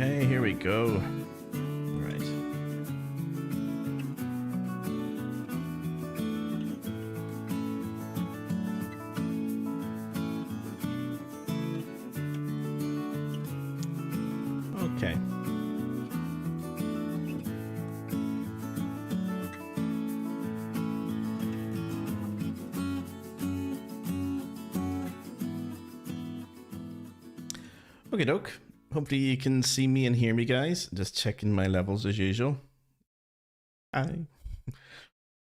Okay, here we go. Right. Okay. Okay, doke. Hopefully you can see me and hear me, guys. Just checking my levels as usual. Hi.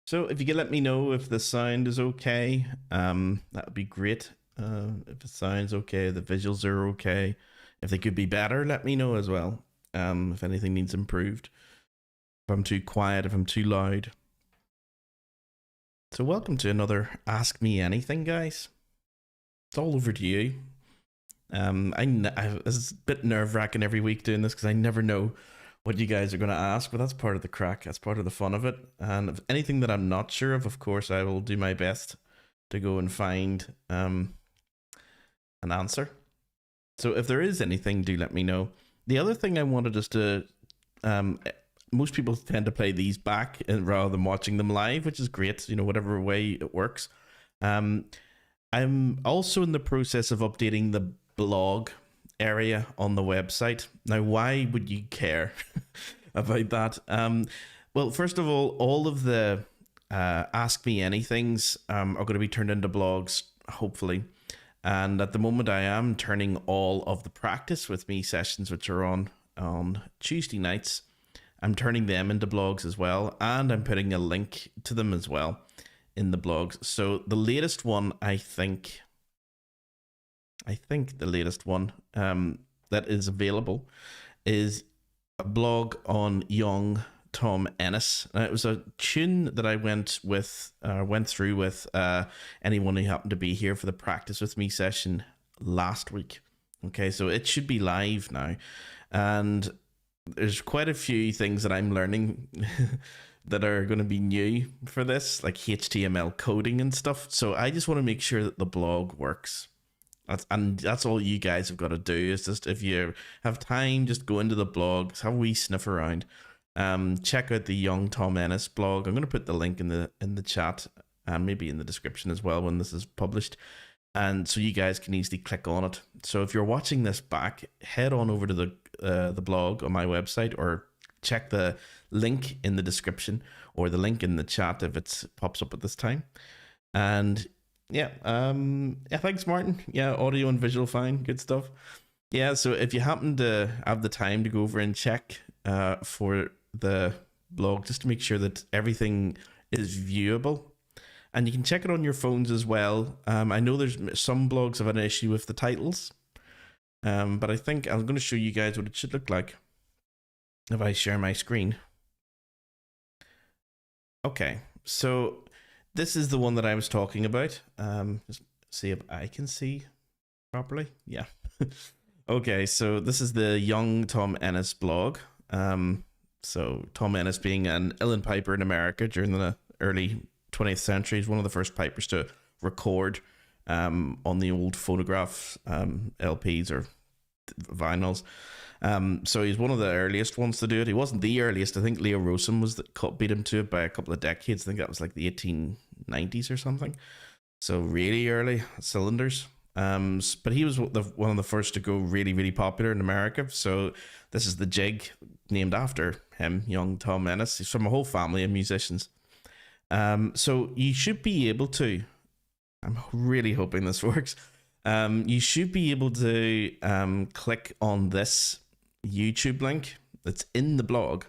So if you could let me know if the sound is okay, that would be great. If the sound's okay, the visuals are okay. If they could be better, let me know as well. If anything needs improved. If I'm too quiet, if I'm too loud. So welcome to another Ask Me Anything, guys. It's all over to you. It's a bit nerve-wracking every week doing this because I never know what you guys are going to ask, but that's part of the crack. That's part of the fun of it. And if anything that I'm not sure of course, I will do my best to go and find an answer. So if there is anything, do let me know. The other thing I wanted us to... most people tend to play these back rather than watching them live, which is great, you know, whatever way it works. I'm also in the process of updating the blog area on the website. Now, why would you care about that? Well, first of all of the Ask Me Anythings are going to be turned into blogs, hopefully. And at the moment, I am turning all of the Practice With Me sessions, which are on Tuesday nights, I'm turning them into blogs as well. And I'm putting a link to them as well in the blogs. So the latest one, I think the latest one that is available is a blog on young Tom Ennis. It was a tune that I went through with anyone who happened to be here for the Practice With Me session last week. Okay, so it should be live now, and there's quite a few things that I'm learning that are going to be new for this, like HTML coding and stuff. So I just want to make sure that the blog works. That's all you guys have got to do, is just, if you have time, just go into the blog, have a wee sniff around, check out the Young Tom Ennis blog. I'm going to put the link in the chat and maybe in the description as well when this is published, and so you guys can easily click on it. So if you're watching this back, head on over to the blog on my website, or check the link in the description or the link in the chat if it pops up at this time. And yeah, thanks, Martin. Yeah, audio and visual fine, good stuff. Yeah, so if you happen to have the time to go over and check for the blog, just to make sure that everything is viewable, and you can check it on your phones as well. I know there's some blogs have an issue with the titles, but I think I'm going to show you guys what it should look like if I share my screen. Okay, so this is the one that I was talking about. Just see if I can see properly. Yeah. Okay, so this is the Young Tom Ennis blog. So Tom Ennis, being an uilleann piper in America during the early 20th century, is one of the first pipers to record on the old phonograph LPs or vinyls. So he's one of the earliest ones to do it. He wasn't the earliest. I think Leo Rosen was beat him to it by a couple of decades. I think that was like the 1890s or something. So really early cylinders. But he was one of the first to go really, really popular in America. So this is the jig named after him, Young Tom Ennis. He's from a whole family of musicians. So you should be able to, I'm really hoping this works. You should be able to click on this YouTube link that's in the blog,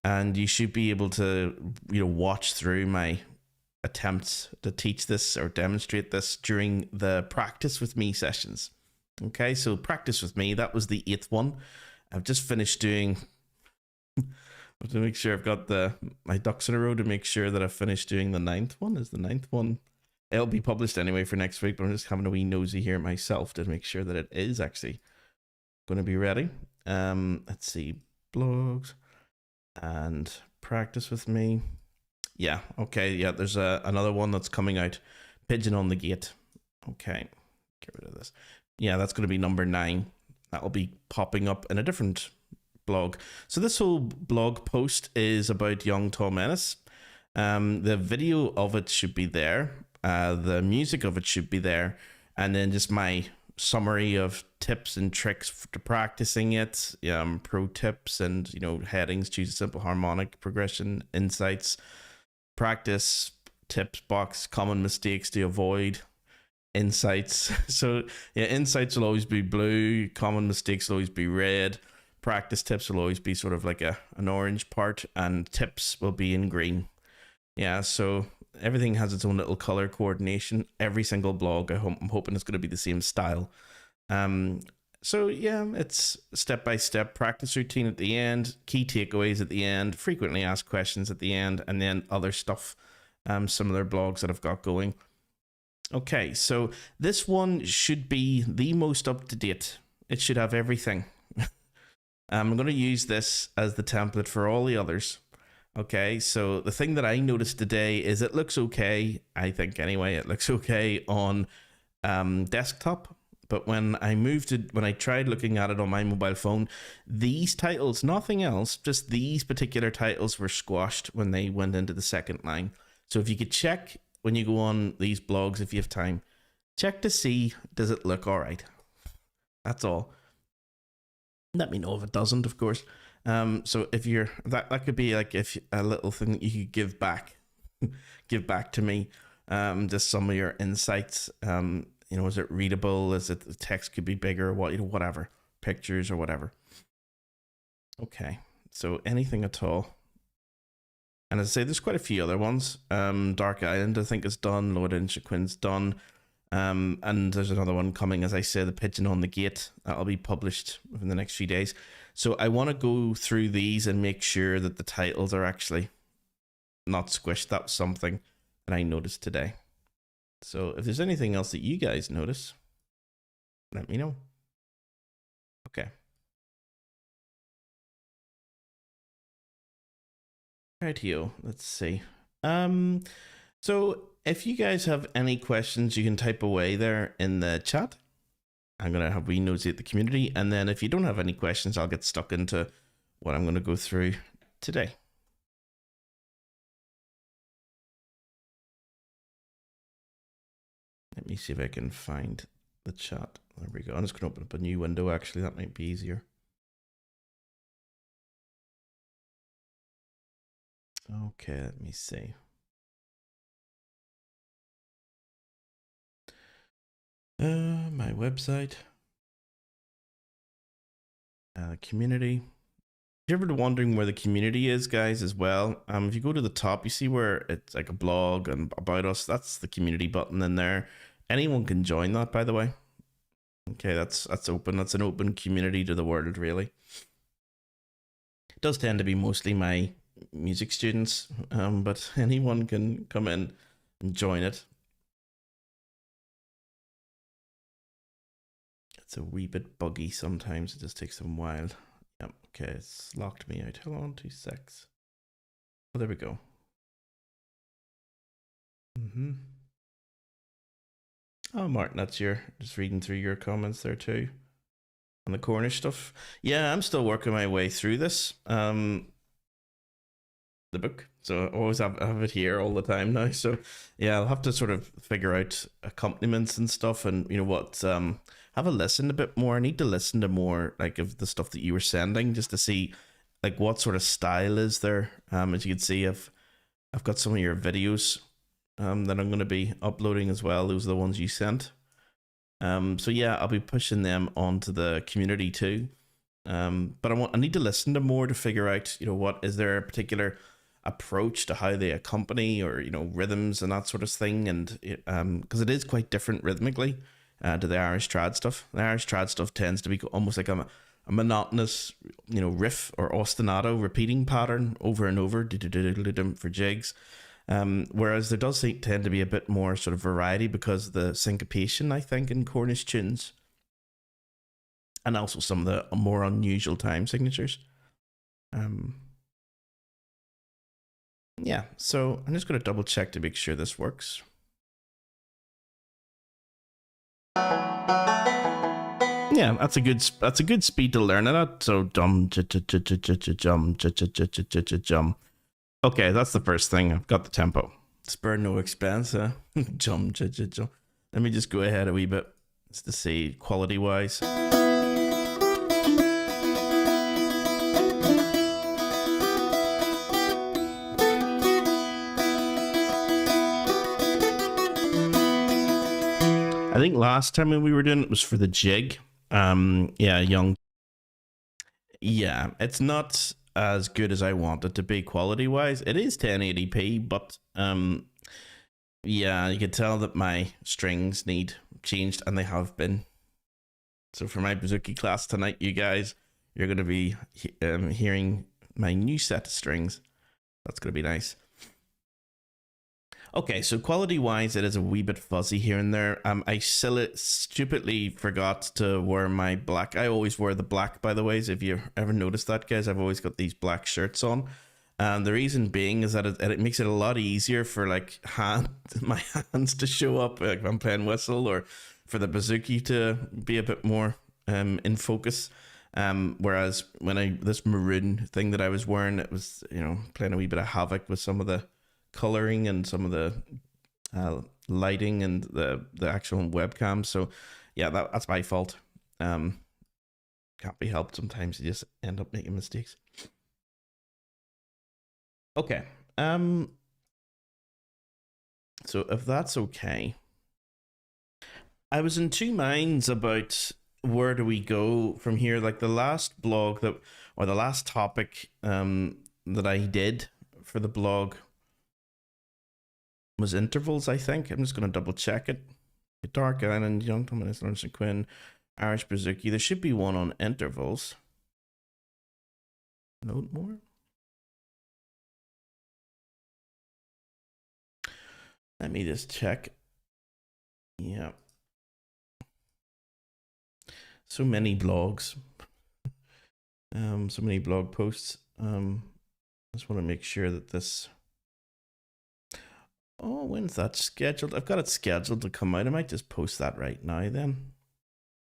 and you should be able to, you know, watch through my attempts to teach this or demonstrate this during the Practice With Me sessions. Okay, so Practice With Me, that was the 8th one. I've just finished doing to make sure I've got my ducks in a row to make sure that I've finished doing the 9th one. Is the 9th one? It'll be published anyway for next week, but I'm just having a wee nosy here myself to make sure that it is actually going to be ready. Let's see, blogs and Practice With Me. Yeah, okay, yeah, there's another one that's coming out, Pigeon on the Gate. Okay, get rid of this. Yeah, that's going to be number 9. That'll be popping up in a different blog. So this whole blog post is about young Tom Ennis. The video of it should be there. The music of it should be there. And then just my summary of tips and tricks to practicing it, pro tips and, headings, choose a simple harmonic progression, insights, practice, tips box, common mistakes to avoid, insights. So yeah, insights will always be blue, common mistakes will always be red, practice tips will always be sort of like an orange part, and tips will be in green. Yeah, so everything has its own little color coordination. Every single blog, I'm hoping it's going to be the same style. So yeah, it's step-by-step practice routine at the end, key takeaways at the end, frequently asked questions at the end, and then other stuff, similar blogs that I've got going. Okay, so this one should be the most up-to-date. It should have everything. I'm going to use this as the template for all the others. Okay, so the thing that I noticed today is it looks okay, I think anyway, it looks okay on desktop. But when I tried looking at it on my mobile phone, these titles, nothing else, just these particular titles were squashed when they went into the second line. So if you could check when you go on these blogs, if you have time, check to see, does it look all right? That's all. Let me know if it doesn't, of course. So if you're, that could be like if a little thing that you could give back to me, just some of your insights. Is it readable? Is it the text could be bigger? Whatever, pictures or whatever. Okay, so anything at all. And as I say, there's quite a few other ones. Dark Island, I think, is done. Lord Inchiquin's done. And there's another one coming, as I say, The Pigeon on the Gate. That'll be published within the next few days. So I want to go through these and make sure that the titles are actually not squished. That was something that I noticed today. So if there's anything else that you guys notice, let me know. Okay. Rightio, let's see. So if you guys have any questions, you can type away there in the chat. I'm going to have wee nosy at the community. And then if you don't have any questions, I'll get stuck into what I'm going to go through today. Let me see if I can find the chat. There we go. I'm just going to open up a new window, actually. That might be easier. Okay, let me see. My website. Community. If you're ever wondering where the community is, guys, as well, if you go to the top, you see where it's like a blog and about us. That's the community button in there. Anyone can join that, by the way. Okay, that's open. That's an open community to the world, really. It does tend to be mostly my music students, but anyone can come in and join it. It's a wee bit buggy sometimes. It just takes a while. Yep. Okay, it's locked me out. Hold on, 2 secs. Oh, there we go. Oh, Martin, that's just reading through your comments there too. On the Cornish stuff. Yeah, I'm still working my way through this. The book. So I always have it here all the time now. So yeah, I'll have to sort of figure out accompaniments and stuff, and have a listen a bit more. I need to listen to more like of the stuff that you were sending, just to see like what sort of style is there. As you can see, I've got some of your videos that I'm going to be uploading as well. Those are the ones you sent. So yeah, I'll be pushing them onto the community too. But I need to listen to more to figure out, what is there a particular approach to how they accompany, or rhythms and that sort of thing, and because it is quite different rhythmically to the Irish trad stuff. The Irish trad stuff tends to be almost like a monotonous, riff or ostinato repeating pattern over and over for jigs. Whereas there does tend to be a bit more sort of variety because of the syncopation, I think, in Cornish tunes, and also some of the more unusual time signatures. Yeah, so I'm just going to double check to make sure this works. Yeah, that's a good speed to learn it at. So jum. Okay, that's the first thing. I've got the tempo. Spare no expense, huh? Jum. Let me just go ahead a wee bit just to see quality wise. I think last time when we were doing it was for the jig. Yeah, young. Yeah, it's not as good as I want it to be quality wise. It is 1080p, but yeah, you can tell that my strings need changed, and they have been. So for my bouzouki class tonight, you guys, you're going to be hearing my new set of strings. That's going to be nice. Okay, so quality-wise, it is a wee bit fuzzy here and there. I stupidly forgot to wear my black. I always wear the black, by the way. So if you ever noticed that, guys, I've always got these black shirts on. And the reason being is that it makes it a lot easier for like my hands to show up like if I'm playing whistle, or for the bouzouki to be a bit more in focus. Whereas when this maroon thing that I was wearing, it was, you know, playing a wee bit of havoc with some of the coloring and some of the lighting and the actual webcam. So yeah, that's my fault. Can't be helped. Sometimes you just end up making mistakes. Okay. So if that's okay, I was in two minds about where do we go from here. Like the last blog or the last topic that I did for the blog was intervals, I think. I'm just going to double check it. Dark Island, Young Thomas, Lawrence and Quinn, Irish Bouzouki. There should be one on intervals. Note more. Let me just check. Yeah. So many blogs. So many blog posts. Just want to make sure that this. Oh, when's that scheduled? I've got it scheduled to come out. I might just post that right now then.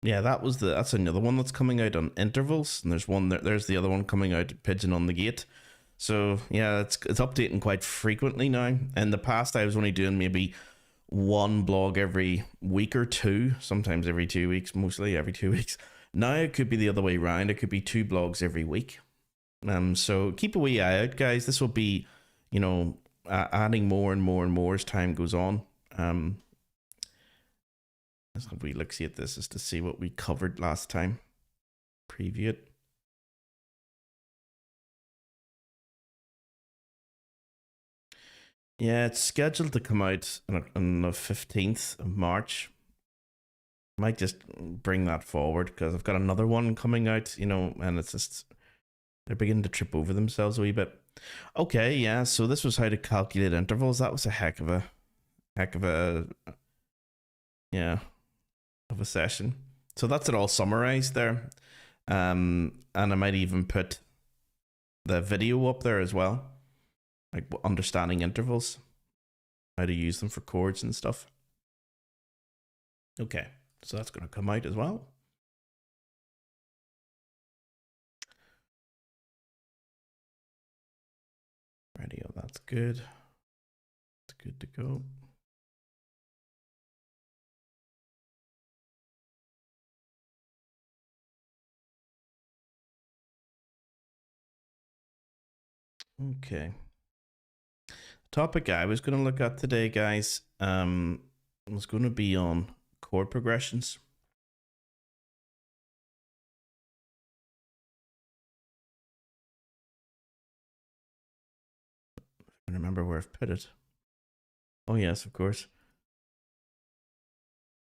Yeah, that's another one that's coming out on intervals, and there's the other one coming out, Pigeon on the Gate. So yeah, it's updating quite frequently now. In the past, I was only doing maybe one blog every week or two, sometimes every 2 weeks, mostly every 2 weeks. Now it could be the other way around. It could be 2 blogs every week. So keep a wee eye out, guys. This will be, you know, adding more and more and more as time goes on. Let's have a wee look see at this just to see what we covered last time. Preview it. Yeah, it's scheduled to come out on the 15th of March. Might just bring that forward because I've got another one coming out, you know, and it's just they're beginning to trip over themselves a wee bit. Okay, yeah, so this was how to calculate intervals. That was a heck of a session. So that's it all summarized there. And I might even put the video up there as well, like understanding intervals, how to use them for chords and stuff. Okay, so that's going to come out as well. Radio, that's good. It's good to go. Okay. The topic I was going to look at today, guys, was going to be on chord progressions. I remember where I've put it. Oh yes, of course.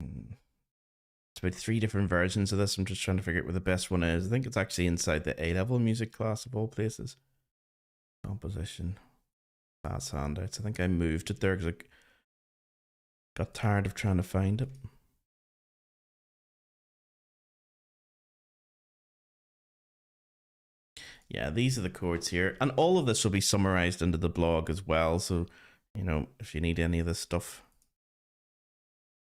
It's about 3 different versions of this. I'm just trying to figure out where the best one is. I think it's actually inside the A-level music class of all places. Composition. Bass handouts. I think I moved it there because I got tired of trying to find it. Yeah, these are the chords here. And all of this will be summarized into the blog as well. So, you know, if you need any of this stuff,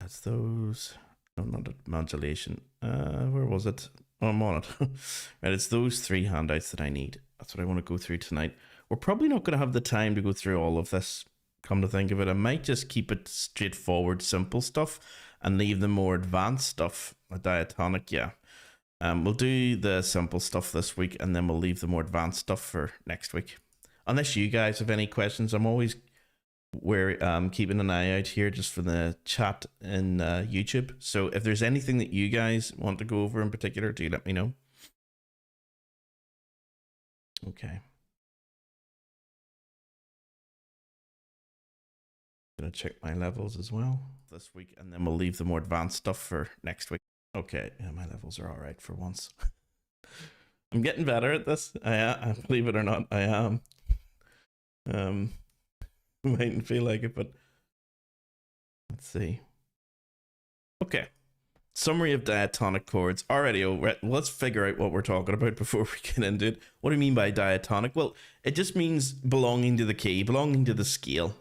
that's those. No, not modulation. Where was it? Oh, I'm on it. Right, it's those 3 handouts that I need. That's what I want to go through tonight. We're probably not going to have the time to go through all of this. Come to think of it, I might just keep it straightforward, simple stuff, and leave the more advanced stuff. A diatonic, yeah. We'll do the simple stuff this week, and then we'll leave the more advanced stuff for next week. Unless you guys have any questions, I'm always keeping an eye out here just for the chat in YouTube. So if there's anything that you guys want to go over in particular, do let me know. Okay. Gonna check my levels as well this week, and then we'll leave the more advanced stuff for next week. Okay, yeah, my levels are all right for once. I'm getting better at this. I believe it or not, I am. Mightn't feel like it, but let's see. Okay, summary of diatonic chords already over. Let's figure out what we're talking about before we get into it. What do you mean by diatonic? Well, it just means belonging to the key, belonging to the scale.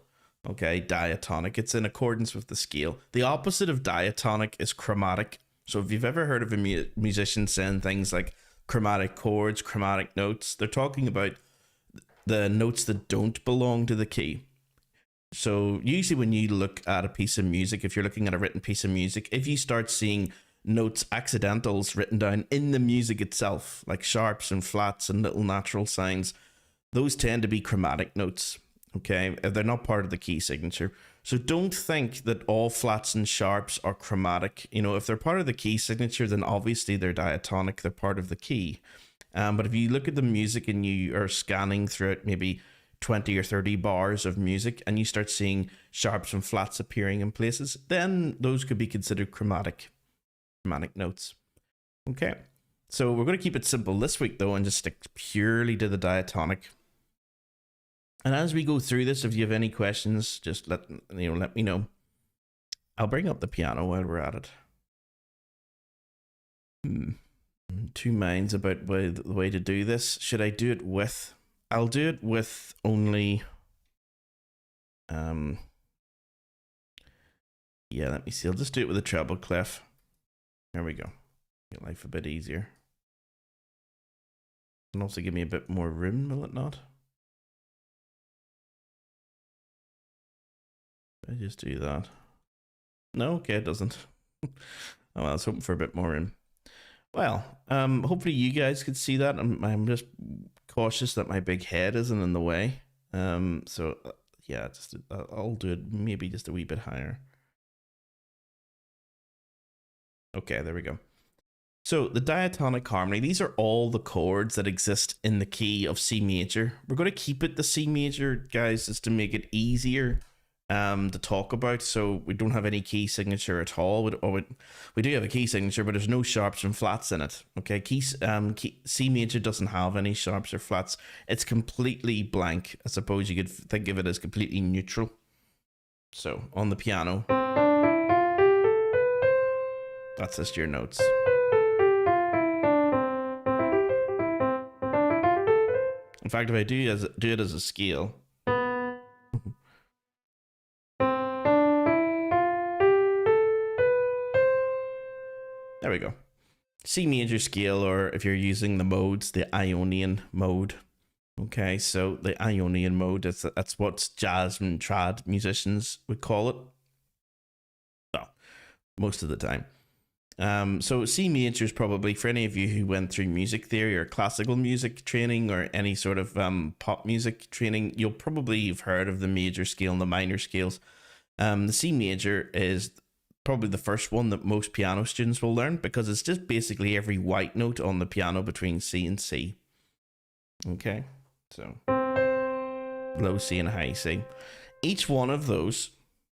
Okay, diatonic, it's in accordance with the scale. The opposite of diatonic is chromatic. So if you've ever heard of a musician saying things like chromatic chords, chromatic notes, they're talking about the notes that don't belong to the key. So usually when you look at a piece of music, if you're looking at a written piece of music, if you start seeing notes, accidentals written down in the music itself, like sharps and flats and little natural signs, those tend to be chromatic notes. Okay, if they're not part of the key signature. So don't think that all flats and sharps are chromatic. You know, if they're part of the key signature, then obviously they're diatonic, they're part of the key. But if you look at the music and you are scanning through it, maybe 20 or 30 bars of music, and you start seeing sharps and flats appearing in places, then those could be considered chromatic notes. Okay, so we're going to keep it simple this week though, and just stick purely to the diatonic. And as we go through this, if you have any questions, just let me know. I'll bring up the piano while we're at it. Two minds about the way to do this. Should I do it with? I'll do it with only. Yeah, let me see. I'll just do it with a treble clef. There we go. Make life a bit easier. And also give me a bit more room, will it not? I just do that. No, okay, it doesn't. Oh, well, I was hoping for a bit more room. Well, hopefully you guys could see that. I'm just cautious that my big head isn't in the way. So yeah, just I'll do it maybe just a wee bit higher. Okay, there we go. So the diatonic harmony, these are all the chords that exist in the key of C major. We're going to keep it the C major, guys, just to make it easier to talk about, so we don't have any key signature at all. We do have a key signature, but there's no sharps and flats in it. Okay, C major doesn't have any sharps or flats. It's completely blank. I suppose you could think of it as completely neutral. So on the piano, that's just your notes. In fact, if I do it as a scale. There we go. C major scale, or if you're using the modes, the Ionian mode. Okay, so the Ionian mode, that's what jazz and trad musicians would call it. Well, most of the time. So C major is probably, for any of you who went through music theory or classical music training or any sort of pop music training, you'll probably have heard of the major scale and the minor scales. The C major is probably the first one that most piano students will learn, because it's just basically every white note on the piano between C and C. Okay, so low C and high C. Each one of those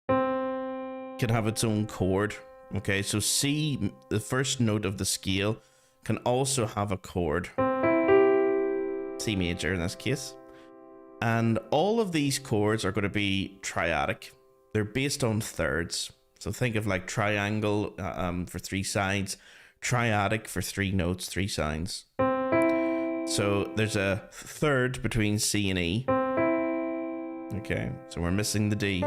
can have its own chord. Okay, so C, the first note of the scale, can also have a chord. C major in this case. And all of these chords are going to be triadic. They're based on thirds. So think of like triangle for 3 sides, triadic for 3 notes, 3 signs. So there's a third between C and E. Okay, so we're missing the D.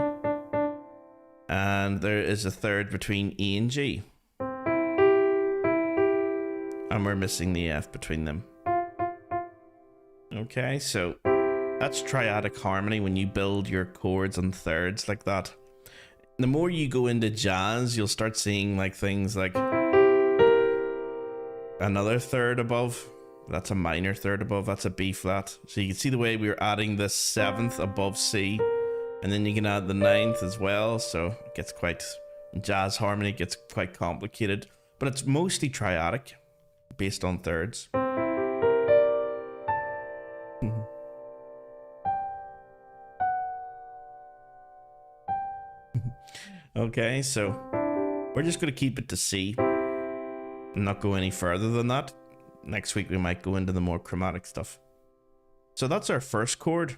And there is a third between E and G. and we're missing the F between them. Okay, so that's triadic harmony when you build your chords on thirds like that. The more you go into jazz, you'll start seeing like things like another third above. That's a minor third above. That's a B flat. So you can see the way we're adding the 7th above C, and then you can add the 9th as well. So it gets quite, jazz harmony gets quite complicated, but it's mostly triadic based on thirds. Okay, so we're just going to keep it to C and not go any further than that. Next week we might go into the more chromatic stuff. So that's our first chord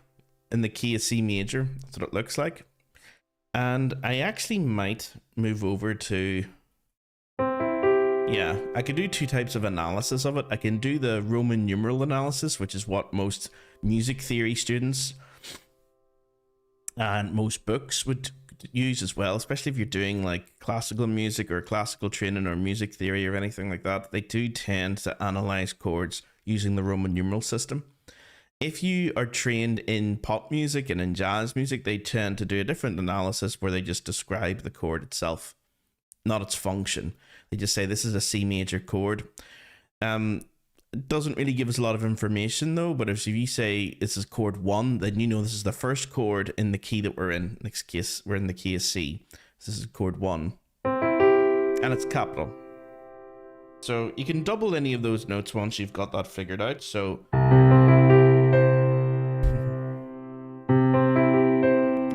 in the key of C major. That's what it looks like. And I actually might move over to, yeah, I could do two types of analysis of it. I can do the Roman numeral analysis, which is what most music theory students and most books would use as well, especially if you're doing like classical music or classical training or music theory or anything like that. They do tend to analyze chords using the Roman numeral system. If you are trained in pop music and in jazz music, they tend to do a different analysis where they just describe the chord itself, not its function. They just say this is a C major chord. It doesn't really give us a lot of information though, but if you say this is chord 1, then you know this is the first chord in the key that we're in. In this case, we're in the key of C. This is chord 1. And it's capital. So you can double any of those notes once you've got that figured out. So,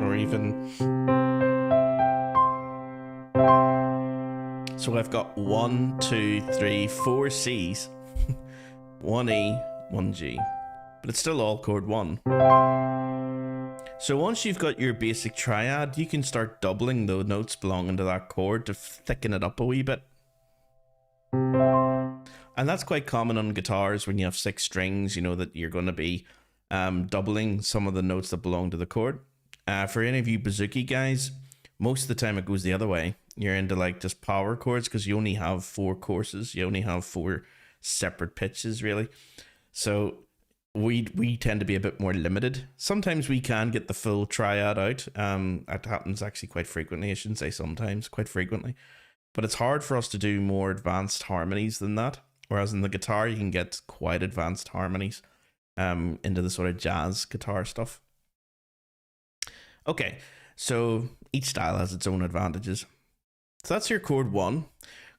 or even, so I've got 1, 2, 3, 4 C's. 1 E, 1 G, but it's still all chord 1. So once you've got your basic triad, you can start doubling the notes belonging to that chord to thicken it up a wee bit. And that's quite common on guitars when you have 6 strings, you know that you're going to be doubling some of the notes that belong to the chord. For any of you bouzouki guys, most of the time it goes the other way. You're into like just power chords because you only have 4 courses, you only have 4 separate pitches really, so we tend to be a bit more limited. Sometimes we can get the full triad out. That happens actually quite frequently. I shouldn't say sometimes, quite frequently, but it's hard for us to do more advanced harmonies than that, whereas in the guitar you can get quite advanced harmonies into the sort of jazz guitar stuff. Okay, so each style has its own advantages. So that's your chord 1.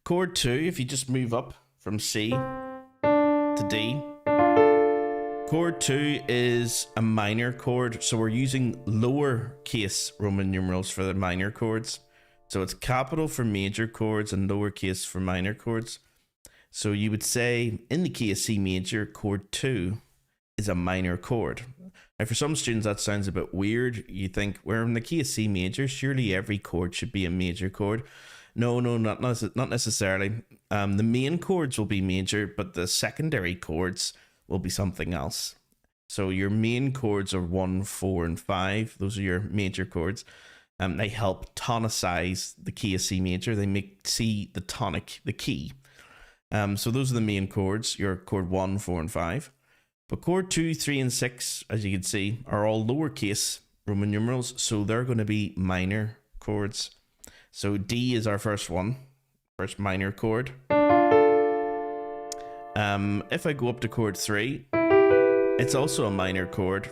Chord 2, if you just move up from C to D. Chord 2 is a minor chord, so we're using lower case Roman numerals for the minor chords. So it's capital for major chords and lowercase for minor chords. So you would say in the key of C major, chord 2 is a minor chord. Now for some students that sounds a bit weird. You think we're in the key of C major, surely every chord should be a major chord. No, not necessarily. The main chords will be major, but the secondary chords will be something else. So your main chords are 1, 4, and 5. Those are your major chords. They help tonicize the key of C major. They make C the tonic, the key. So those are the main chords, your chord 1, 4, and 5. But chord 2, 3, and 6, as you can see, are all lowercase Roman numerals, so they're going to be minor chords. So D is our first one, first minor chord. If I go up to chord 3, it's also a minor chord.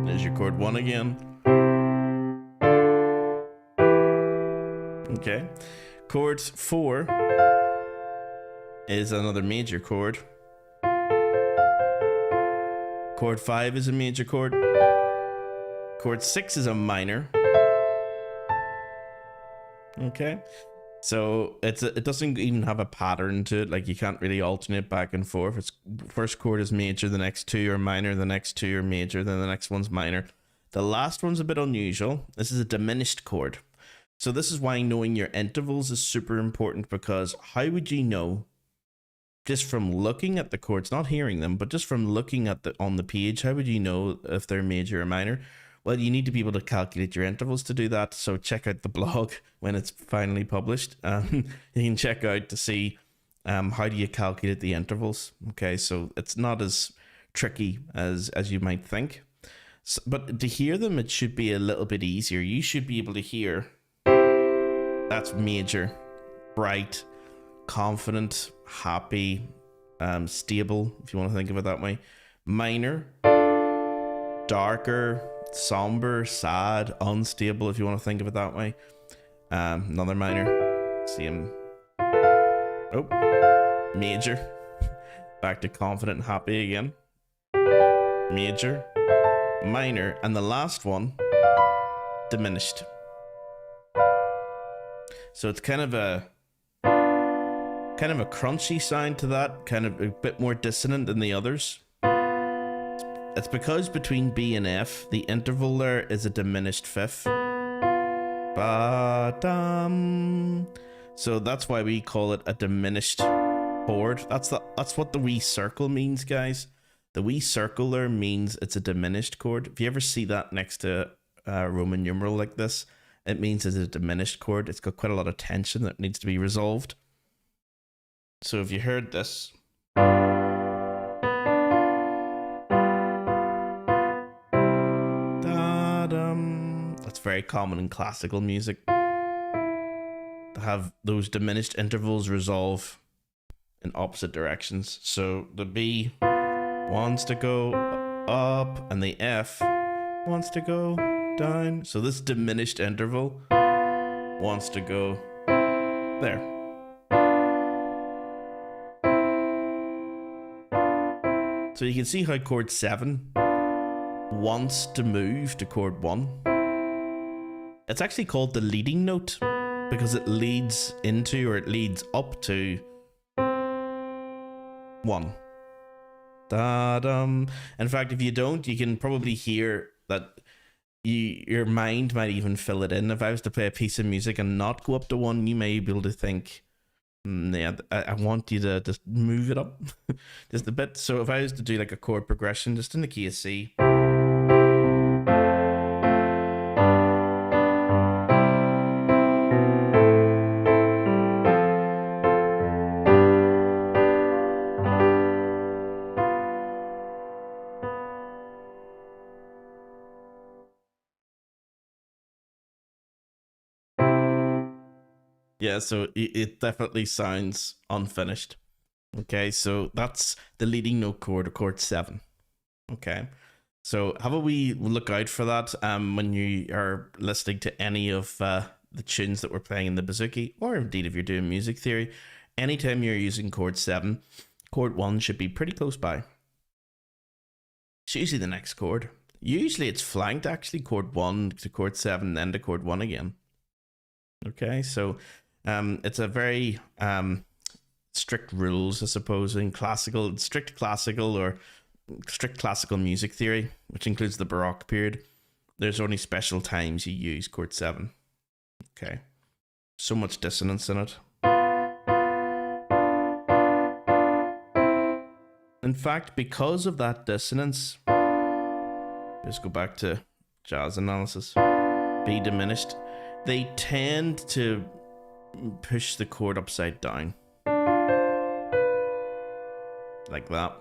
There's your chord 1 again. Okay. Chord 4 is another major chord. Chord 5 is a major chord. Chord 6 is a minor. Okay. So it doesn't even have a pattern to it. Like you can't really alternate back and forth. It's first chord is major, the next 2 are minor, the next 2 are major, then the next one's minor. The last one's a bit unusual. This is a diminished chord. So this is why knowing your intervals is super important, because how would you know just from looking at the chords, not hearing them, but just from looking at on the page, how would you know if they're major or minor? Well, you need to be able to calculate your intervals to do that. So check out the blog when it's finally published. You can check out to see how do you calculate the intervals. Okay, so it's not as tricky as you might think. So, but to hear them, it should be a little bit easier. You should be able to hear that's major, bright, confident, happy, stable, if you want to think of it that way. Minor, darker, somber, sad, unstable, if you want to think of it that way. Another minor, same. Oh, major, back to confident and happy again. Major, minor, and the last one, diminished. So it's kind of a crunchy sound to that, kind of a bit more dissonant than the others. It's because between B and F, the interval there is a diminished fifth. Ba-dum. So that's why we call it a diminished chord. That's what the wee circle means, guys. The wee circle there means it's a diminished chord. If you ever see that next to a Roman numeral like this, it means it's a diminished chord. It's got quite a lot of tension that needs to be resolved. So if you heard this, that's very common in classical music, to have those diminished intervals resolve in opposite directions. So the B wants to go up and the F wants to go down. So this diminished interval wants to go there. So you can see how chord 7 wants to move to chord 1. It's actually called the leading note because it leads into, or it leads up to 1. Da-dum. In fact, if you don't, you can probably hear that your mind might even fill it in. If I was to play a piece of music and not go up to 1, you may be able to think, yeah, I want you to just move it up just a bit. So if I was to do like a chord progression just in the key of C, yeah, so it definitely sounds unfinished. Okay, so that's the leading note chord, or chord 7. Okay, so have a wee look out for that when you are listening to any of the tunes that we're playing in the bouzouki, or indeed if you're doing music theory. Anytime you're using chord 7, chord 1 should be pretty close by. It's usually the next chord. Usually it's flanked, actually, chord 1 to chord 7, then to chord 1 again. Okay, so it's a very strict rules, I suppose, in strict classical music theory, which includes the Baroque period. There's only special times you use chord 7. Okay, so much dissonance in it. In fact, because of that dissonance, let's go back to jazz analysis, B diminished, they tend to push the chord upside down. Like that.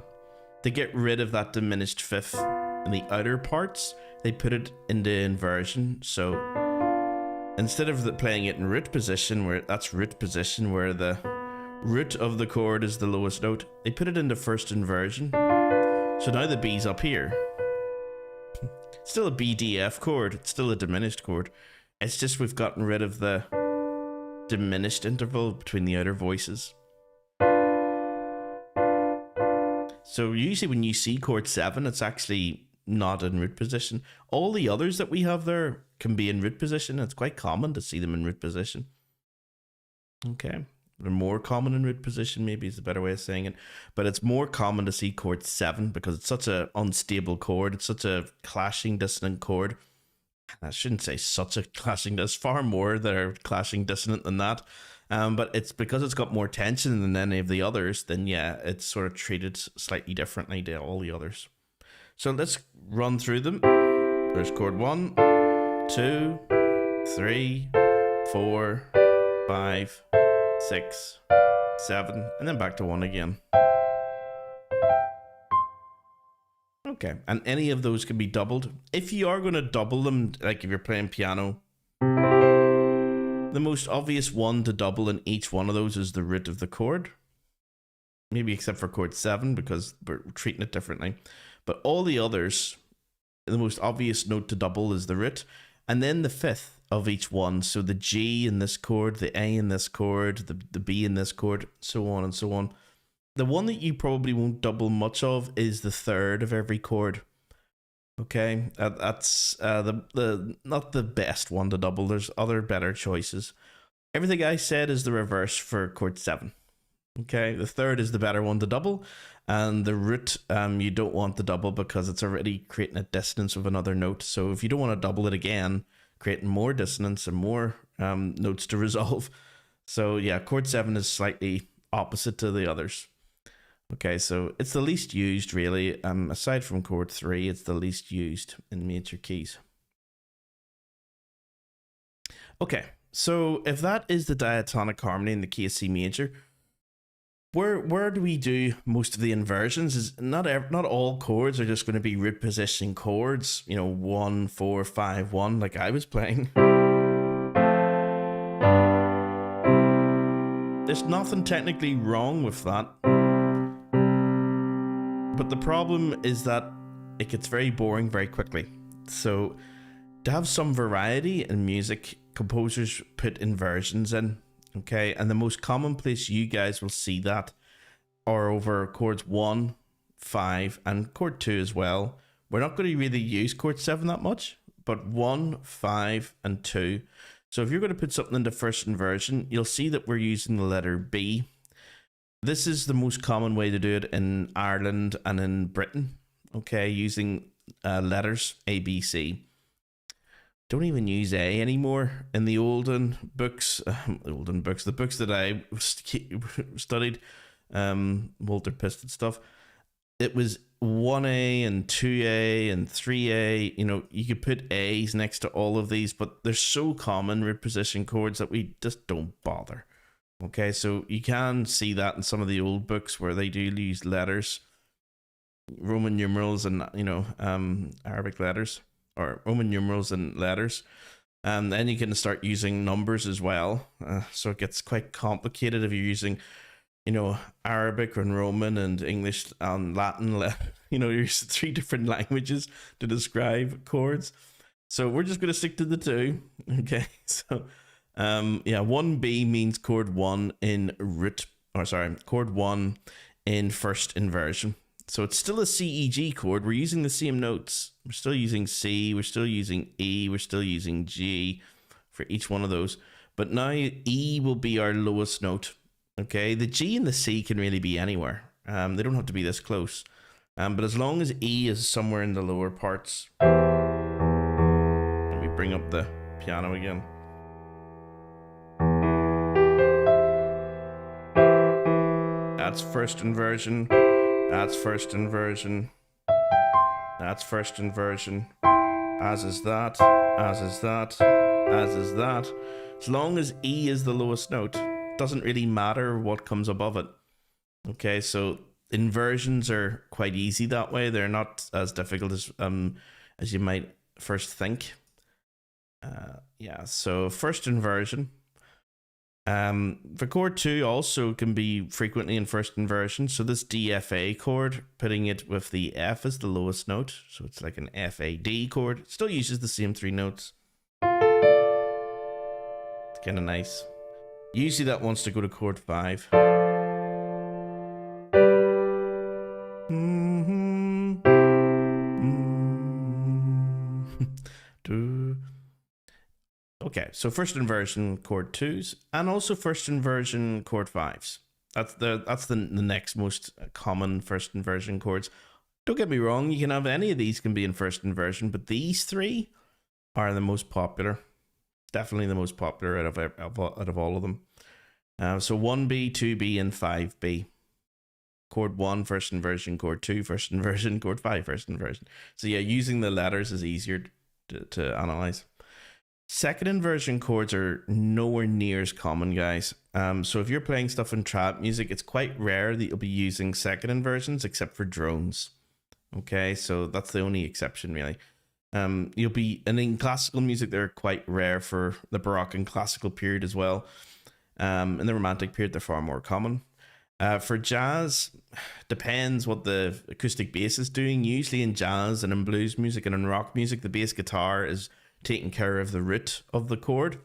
To get rid of that diminished fifth in the outer parts, they put it into inversion. So instead of playing it in root position, where the root of the chord is the lowest note, they put it into first inversion. So now the B's up here. Still a B, D, F chord. It's still a diminished chord. It's just we've gotten rid of the diminished interval between the outer voices. So usually when you see chord 7, it's actually not in root position. All the others that we have there can be in root position. It's quite common to see them in root position. Okay. They're more common in root position, maybe is a better way of saying it. But it's more common to see chord 7 because it's such an unstable chord. It's such a clashing, dissonant chord. I shouldn't say such a clashing. There's far more that are clashing, dissonant than that. But it's because it's got more tension than any of the others, then yeah, it's sort of treated slightly differently to all the others. So let's run through them. There's chord 1, 2, 3, 4, 5, 6, 7, and then back to 1 again. Okay, and any of those can be doubled. If you are going to double them, like if you're playing piano, the most obvious one to double in each one of those is the root of the chord. Maybe except for chord 7 because we're treating it differently. But all the others, the most obvious note to double is the root. And then the fifth of each one. So the G in this chord, the A in this chord, the B in this chord, so on and so on. The one that you probably won't double much of is the third of every chord. Okay, that's the not the best one to double. There's other better choices. Everything I said is the reverse for chord 7. Okay, the third is the better one to double, and the root you don't want to double because it's already creating a dissonance with another note. So if you don't want to double it again, creating more dissonance and more notes to resolve. So yeah, chord 7 is slightly opposite to the others. Okay, so it's the least used really. Aside from chord 3, it's the least used in major keys. Okay, so if that is the diatonic harmony in the key of C major, where do we do most of the inversions? Is not all chords are just going to be root position chords, you know, 1, 4, 5, 1, like I was playing. There's nothing technically wrong with that. But the problem is that it gets very boring very quickly. So to have some variety in music, composers put inversions in, okay? And the most common place you guys will see that are over chords 1, 5, and chord 2 as well. We're not going to really use chord 7 that much, but 1, 5, and 2. So if you're going to put something into first inversion, you'll see that we're using the letter B. This is the most common way to do it in Ireland and in Britain, okay, using letters A, B, C. Don't even use A anymore in the olden books. The books that I studied, Walter Piston stuff. It was 1A and 2A and 3A. You know, you could put A's next to all of these, but they're so common root position chords that we just don't bother. Okay, so you can see that in some of the old books where they do use letters, Roman numerals, and you know, Arabic letters, or Roman numerals and letters, and then you can start using numbers as well. So it gets quite complicated if you're using, you know, Arabic and Roman and English and Latin. You know, you're using 3 different languages to describe chords. So we're just going to stick to the 2. Okay, so. Yeah, 1B means chord 1 in root, or sorry, chord 1 in first inversion. So it's still a C, E, G chord. We're using the same notes. We're still using C, we're still using E, we're still using G for each one of those. But now E will be our lowest note. Okay, the G and the C can really be anywhere. They don't have to be this close. But as long as E is somewhere in the lower parts. Let me bring up the piano again. That's first inversion, that's first inversion, that's first inversion, as is that, as is that, as is that. As long as E is the lowest note, doesn't really matter what comes above it. Okay, so inversions are quite easy that way. They're not as difficult as you might first think. Yeah, so first inversion. For chord 2 also can be frequently in first inversion. So this DFA chord, putting it with the F as the lowest note. So it's like an FAD chord. It still uses the same 3 notes. It's kind of nice. Usually that wants to go to chord 5. Okay, so first inversion chord 2s and also first inversion chord 5s. That's the next most common first inversion chords. Don't get me wrong, you can have any of these can be in first inversion, but these 3 are the most popular. Definitely the most popular out of all of them. So 1B, 2B, and 5B. Chord 1, first inversion, chord 2, first inversion, chord 5, first inversion. So yeah, using the letters is easier to analyze. Second inversion chords are nowhere near as common, guys. So if you're playing stuff in trap music, it's quite rare that you'll be using second inversions, except for drones. Okay, so that's the only exception, really. You'll be, and in classical music, they're quite rare for the Baroque and classical period as well. In the Romantic period, they're far more common. For jazz, depends what the acoustic bass is doing. Usually in jazz and in blues music and in rock music, the bass guitar is taking care of the root of the chord,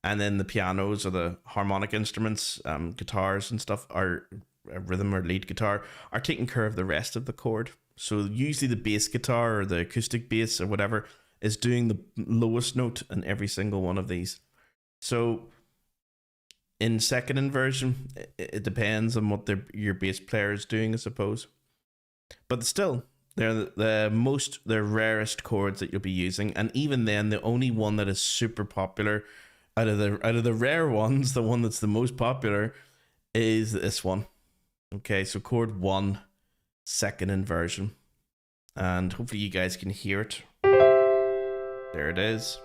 and then the pianos or the harmonic instruments, guitars and stuff, are rhythm or lead guitar, are taking care of the rest of the chord. So usually the bass guitar or the acoustic bass or whatever is doing the lowest note in every single one of these. So in second inversion, it depends on what your bass player is doing, I suppose. But still, they're the rarest chords that you'll be using, and even then, the only one that is super popular out of the rare ones, the one that's the most popular, is this one. Okay, so chord 1, second inversion, and hopefully you guys can hear it. There it is.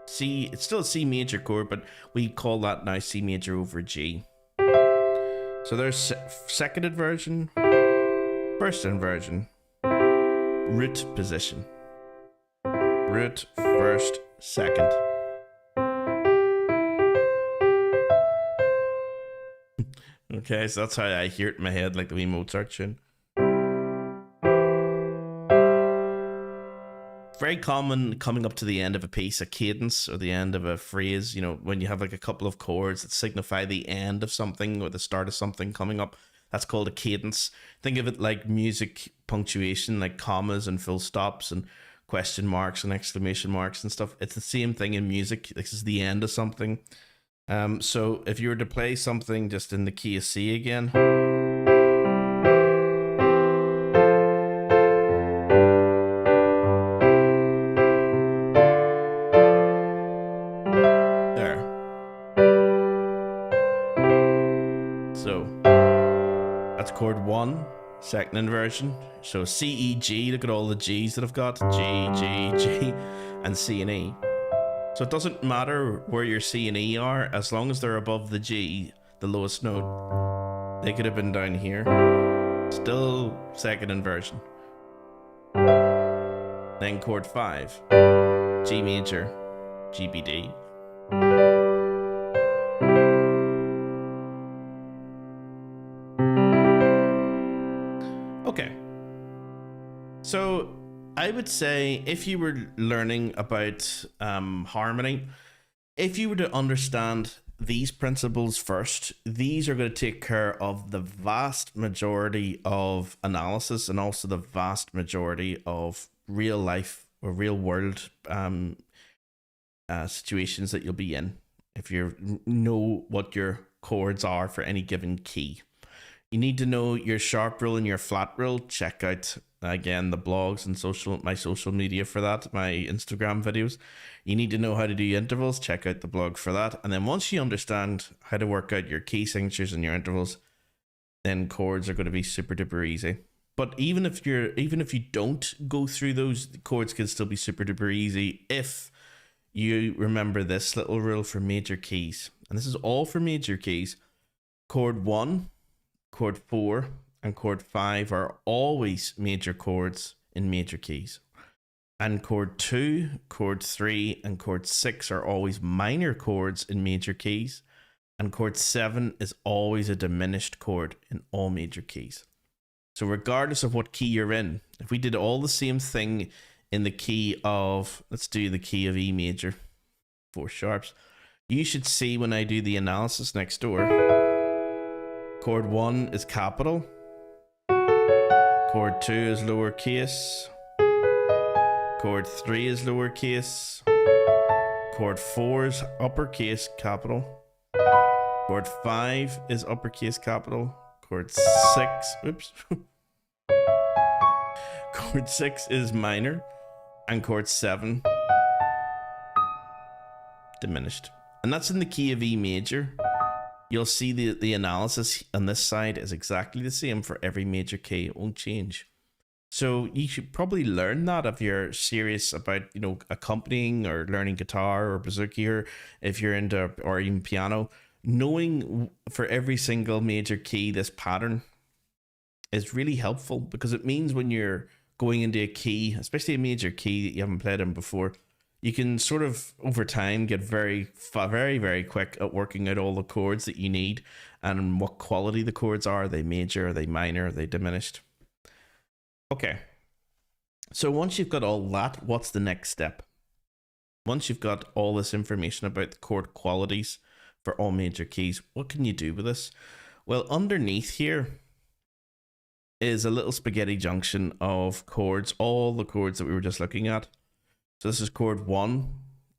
C. It's still a C major chord, but we call that now C major over G. So there's second inversion, first inversion, root position, root, first, second. Okay, so that's how I hear it in my head, like the wee Mozart tune. Very common coming up to the end of a piece, a cadence, or the end of a phrase, you know, when you have like a couple of chords that signify the end of something or the start of something coming up. That's called a cadence. Think of it like music punctuation, like commas and full stops and question marks and exclamation marks and stuff. It's the same thing in music. This is the end of something. So if you were to play something just in the key of C again. There. So that's chord 1, second inversion. So C, E, G, look at all the G's that I've got. G, G, G, and C and E. So it doesn't matter where your C and E are, as long as they're above the G, the lowest note. They could have been down here. Still second inversion. Then chord 5, G major, G, B, D. Okay. So I would say if you were learning about harmony, if you were to understand these principles first, these are going to take care of the vast majority of analysis and also the vast majority of real life or real world situations that you'll be in. If you know what your chords are for any given key. You need to know your sharp rule and your flat rule. Check out, again, the blogs and my social media for that, my Instagram videos. You need to know how to do intervals. Check out the blog for that. And then once you understand how to work out your key signatures and your intervals, then chords are going to be super duper easy. But even if you don't go through those, the chords can still be super duper easy if you remember this little rule for major keys. And this is all for major keys. Chord 1, chord 4, and chord 5 are always major chords in major keys. And chord 2, chord 3, and chord 6 are always minor chords in major keys. And chord 7 is always a diminished chord in all major keys. So regardless of what key you're in, if we did all the same thing in the key of, let's do the key of E major, 4 sharps, you should see when I do the analysis next door, chord 1 is capital, chord 2 is lowercase, chord 3 is lowercase, chord 4 is uppercase capital, chord 5 is uppercase capital, chord 6, oops, chord 6 is minor, and chord 7 diminished. And that's in the key of E major. You'll see the analysis on this side is exactly the same for every major key. It won't change. So you should probably learn that if you're serious about, you know, accompanying or learning guitar or bouzouki, or if you're into, or even piano. Knowing for every single major key this pattern is really helpful, because it means when you're going into a key, especially a major key that you haven't played in before, you can sort of over time get very quick at working out all the chords that you need and what quality the chords are. Are they major? Are they minor? Are they diminished? Okay. So once you've got all that, what's the next step? Once you've got all this information about the chord qualities for all major keys, what can you do with this? Well, underneath here is a little spaghetti junction of chords, all the chords that we were just looking at. So this is chord 1,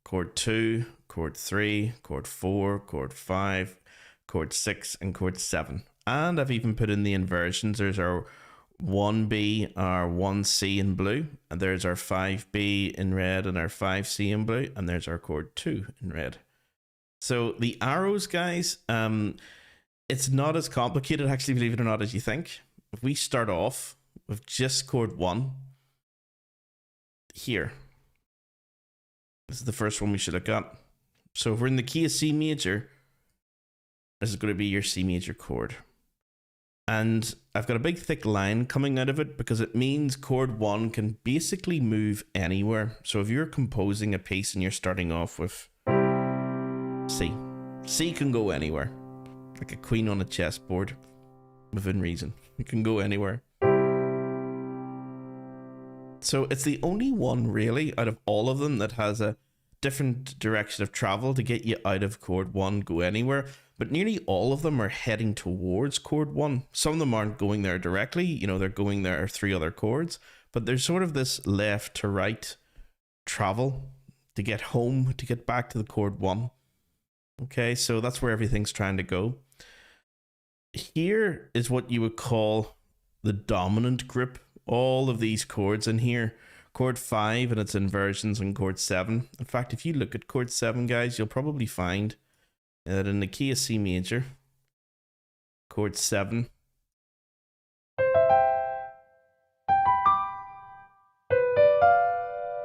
chord 2, chord 3, chord 4, chord 5, chord 6, and chord 7. And I've even put in the inversions. There's our 1B, our 1C in blue, and there's our 5B in red, and our 5C in blue, and there's our chord 2 in red. So the arrows, guys, it's not as complicated, actually, believe it or not, as you think. If we start off with just chord 1 here, this is the first one we should look at. So if we're in the key of C major, this is going to be your C major chord. And I've got a big thick line coming out of it because it means chord 1 can basically move anywhere. So if you're composing a piece and you're starting off with C, C can go anywhere, like a queen on a chessboard within reason. It can go anywhere. So it's the only one really out of all of them that has a different direction of travel to get you out of chord 1, go anywhere. But nearly all of them are heading towards chord 1. Some of them aren't going there directly, you know, they're going there through other chords. But there's sort of this left to right travel to get home, to get back to the chord 1. Okay, so that's where everything's trying to go. Here is what you would call the dominant group. All of these chords in here, chord 5 and its inversions, and chord 7. In fact, if you look at chord 7, guys, you'll probably find that in the key of C major, chord 7,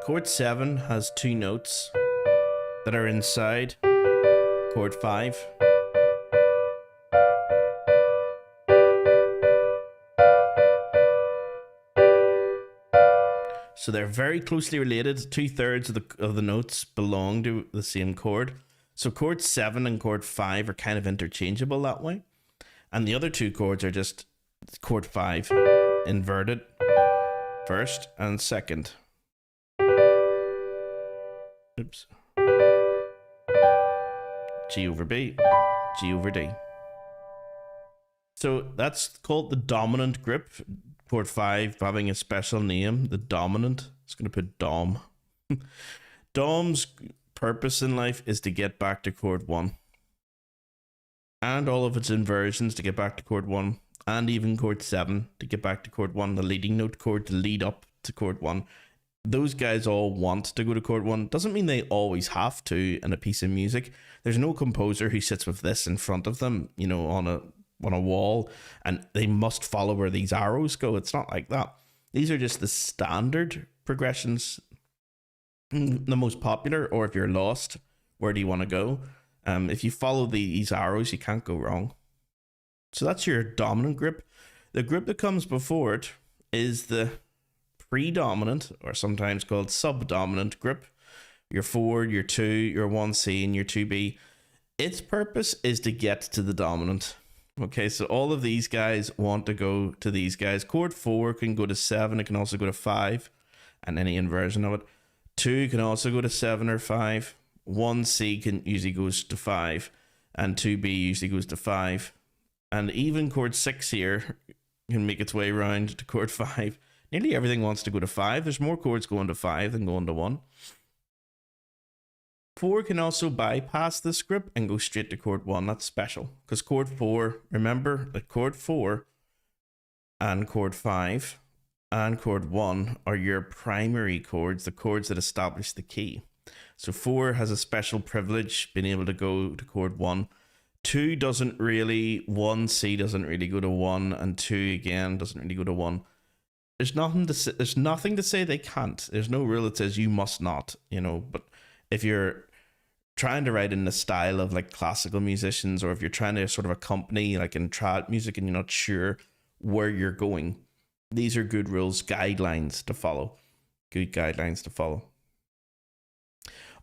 chord 7 has 2 notes that are inside chord 5. So they're very closely related. 2/3 of the notes belong to the same chord. So chord 7 and chord 5 are kind of interchangeable that way. And the other 2 chords are just chord 5 inverted first and second. Oops. G over B, G over D. So that's called the dominant group. Chord 5 having a special name, the dominant. It's going to put Dom. Dom's purpose in life is to get back to chord 1. And all of its inversions to get back to chord 1. And even chord 7 to get back to chord 1. The leading note chord to lead up to chord 1. Those guys all want to go to chord 1. Doesn't mean they always have to in a piece of music. There's no composer who sits with this in front of them, you know, on a wall, and they must follow where these arrows go. It's not like that. These are just the standard progressions, the most popular, or if you're lost, where do you want to go? If you follow these arrows, you can't go wrong. So that's your dominant group. The group that comes before it is the predominant, or sometimes called subdominant group. Your 4, your 2, your 1C, and your 2B. Its purpose is to get to the dominant. Okay, so all of these guys want to go to these guys. Chord 4 can go to 7. It can also go to 5, and any inversion of it. 2 can also go to 7 or 5. 1C can usually goes to 5, and 2B usually goes to 5. And even chord 6 here can make its way around to chord 5. Nearly everything wants to go to 5. There's more chords going to 5 than going to 1. 4 can also bypass this group and go straight to chord 1. That's special because chord 4, remember that chord 4 and chord 5 and chord 1 are your primary chords, the chords that establish the key. So 4 has a special privilege being able to go to chord 1. 2 doesn't really, 1C doesn't really go to 1, and 2 again doesn't really go to 1. there's nothing to say they can't. There's no rule that says you must not, you know. But if you're trying to write in the style of like classical musicians, or if you're trying to sort of accompany like in trad music and you're not sure where you're going, these are good rules, guidelines to follow. Good guidelines to follow.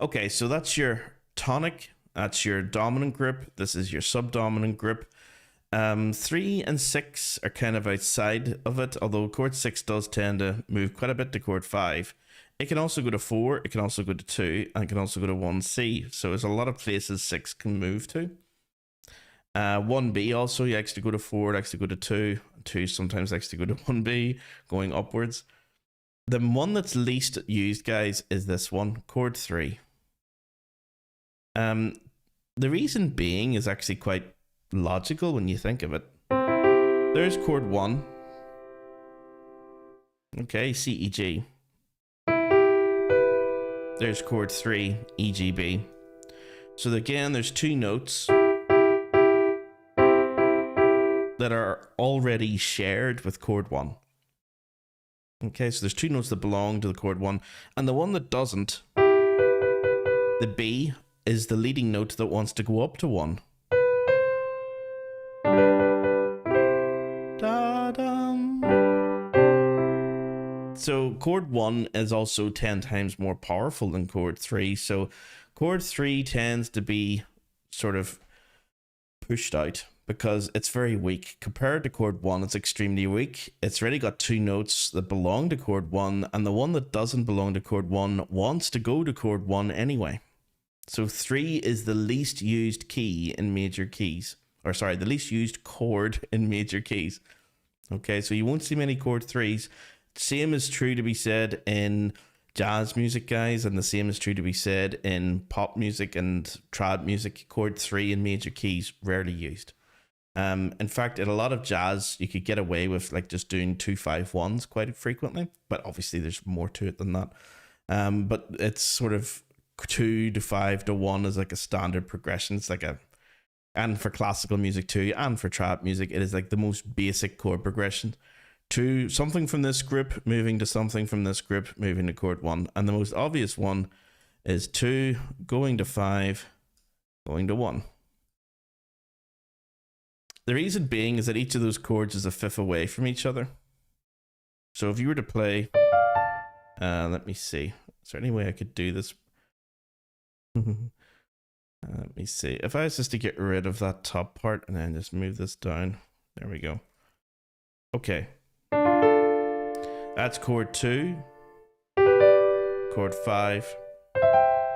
Okay, so that's your tonic, that's your dominant grip, this is your subdominant grip. 3 and 6 are kind of outside of it, although chord 6 does tend to move quite a bit to chord 5. It can also go to 4, it can also go to 2, and it can also go to 1C. So there's a lot of places 6 can move to. 1B also likes to go to 4, likes to go to 2. 2 sometimes likes to go to 1B, going upwards. The one that's least used, guys, is this one, chord 3. The reason being is actually quite logical when you think of it. There's chord 1. Okay, C, E, G. There's chord 3, E, G, B. So again, there's 2 notes that are already shared with chord 1. Okay, so there's 2 notes that belong to the chord 1, and the one that doesn't, the B, is the leading note that wants to go up to 1. So chord 1 is also 10 times more powerful than chord 3. So chord 3 tends to be sort of pushed out because it's very weak. Compared to chord 1, it's extremely weak. It's already got 2 notes that belong to chord 1, and the one that doesn't belong to chord 1 wants to go to chord 1 anyway. So 3 is the least used key in major keys. Or sorry, the least used chord in major keys. Okay, so you won't see many chord 3s. Same is true to be said in jazz music, guys, and the same is true to be said in pop music and trad music. Chord 3 in major keys, rarely used. In fact, in a lot of jazz, you could get away with like just doing 2-5-1s quite frequently, but obviously there's more to it than that. But it's sort of 2 to 5 to 1 is like a standard progression. It's like and for classical music too, and for trad music, it is like the most basic chord progression. To something from this group, moving to something from this group, moving to chord 1. And the most obvious one is 2, going to 5, going to 1. The reason being is that each of those chords is a fifth away from each other. So if you were to play, let me see, is there any way I could do this? Let me see. If I was just to get rid of that top part and then just move this down. There we go. Okay. That's chord 2, chord 5,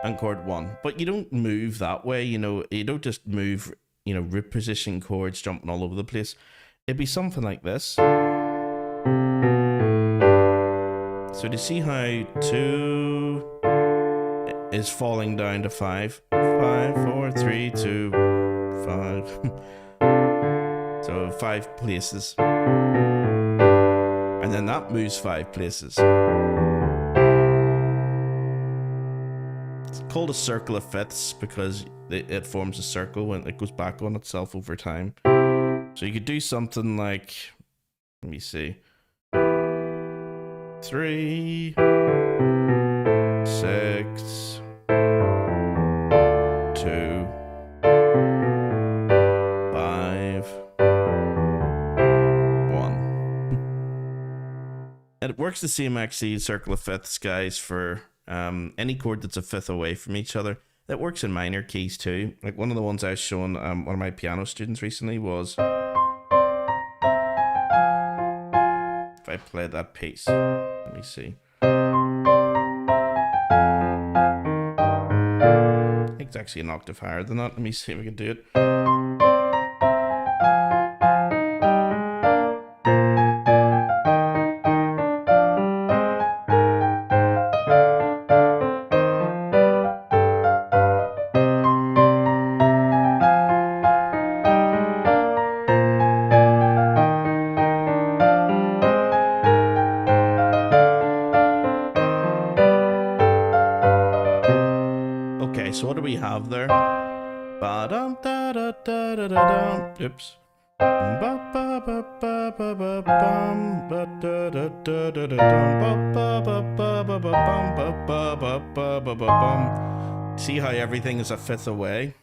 and chord 1. But you don't move that way, you know. You don't just move, you know, root position chords jumping all over the place. It'd be something like this. So do you see how 2 is falling down to 5? 5, 4, 3, 2, 5. So 5 places. And then that moves 5 places. It's called a circle of fifths because it forms a circle when it goes back on itself over time. So you could do something like, let me see, 3, 6, 2, 5, 1. And it works the same actually, circle of fifths, guys, for any chord that's a fifth away from each other. That works in minor keys too. Like one of the ones I was showing one of my piano students recently was, if I play that piece, let me see. I think it's actually an octave higher than that. Let me see if we can do it. So what do we have there? Ba-dum, da-da-da-da-da-dum. Oops. See how everything is a fifth away?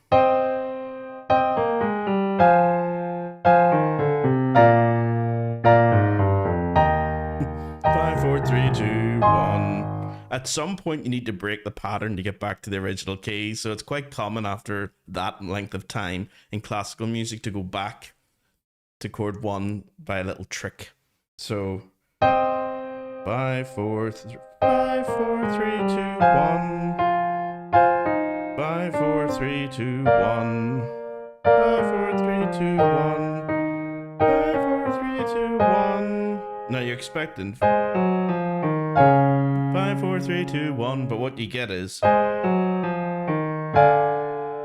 Five, four, three, two, one. At some point, you need to break the pattern to get back to the original key. So it's quite common after that length of time in classical music to go back to chord 1 by a little trick. So 5, 4, 3, 5, 4, 3, 2, 1. 5, 4, 3, 2, 1. 5, 4, 3, 2, 1. 5, 4, 3, 2, 1. Now you're expecting 5, 4, 3, 2, 1, but what you get is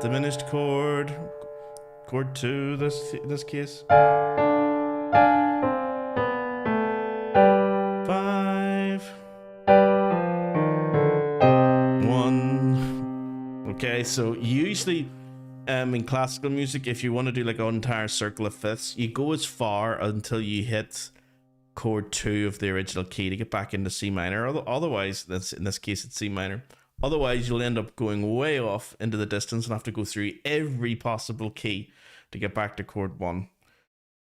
diminished chord 2, this case. 5, 1. Okay, so usually in classical music, if you want to do like an entire circle of fifths, you go as far until you hit chord 2 of the original key to get back into C minor. Otherwise, in this case, it's C minor. Otherwise, you'll end up going way off into the distance and have to go through every possible key to get back to chord 1.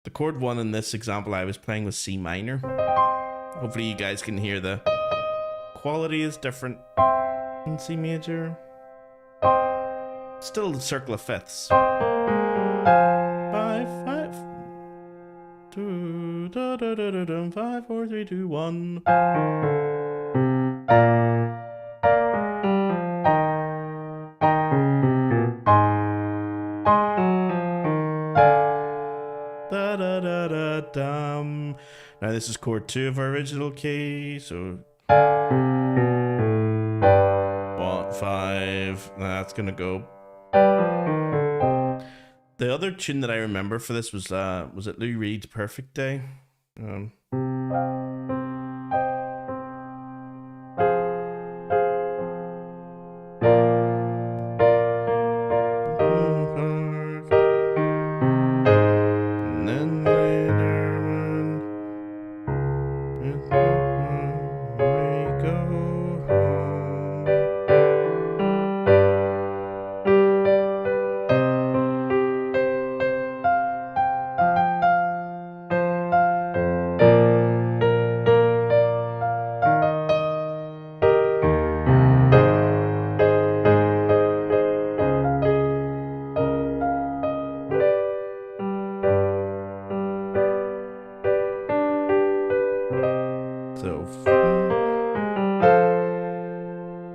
The chord 1 in this example I was playing was C minor. Hopefully you guys can hear the quality is different in C major. Still the circle of fifths. 5, 5, 2, 5, 4, 3, 2, 1. Da da da da dum. Now this is chord 2 of our original key, so 1, 5. That's gonna go. The other tune that I remember for this was it Lou Reed's Perfect Day? And then later when we go home. So,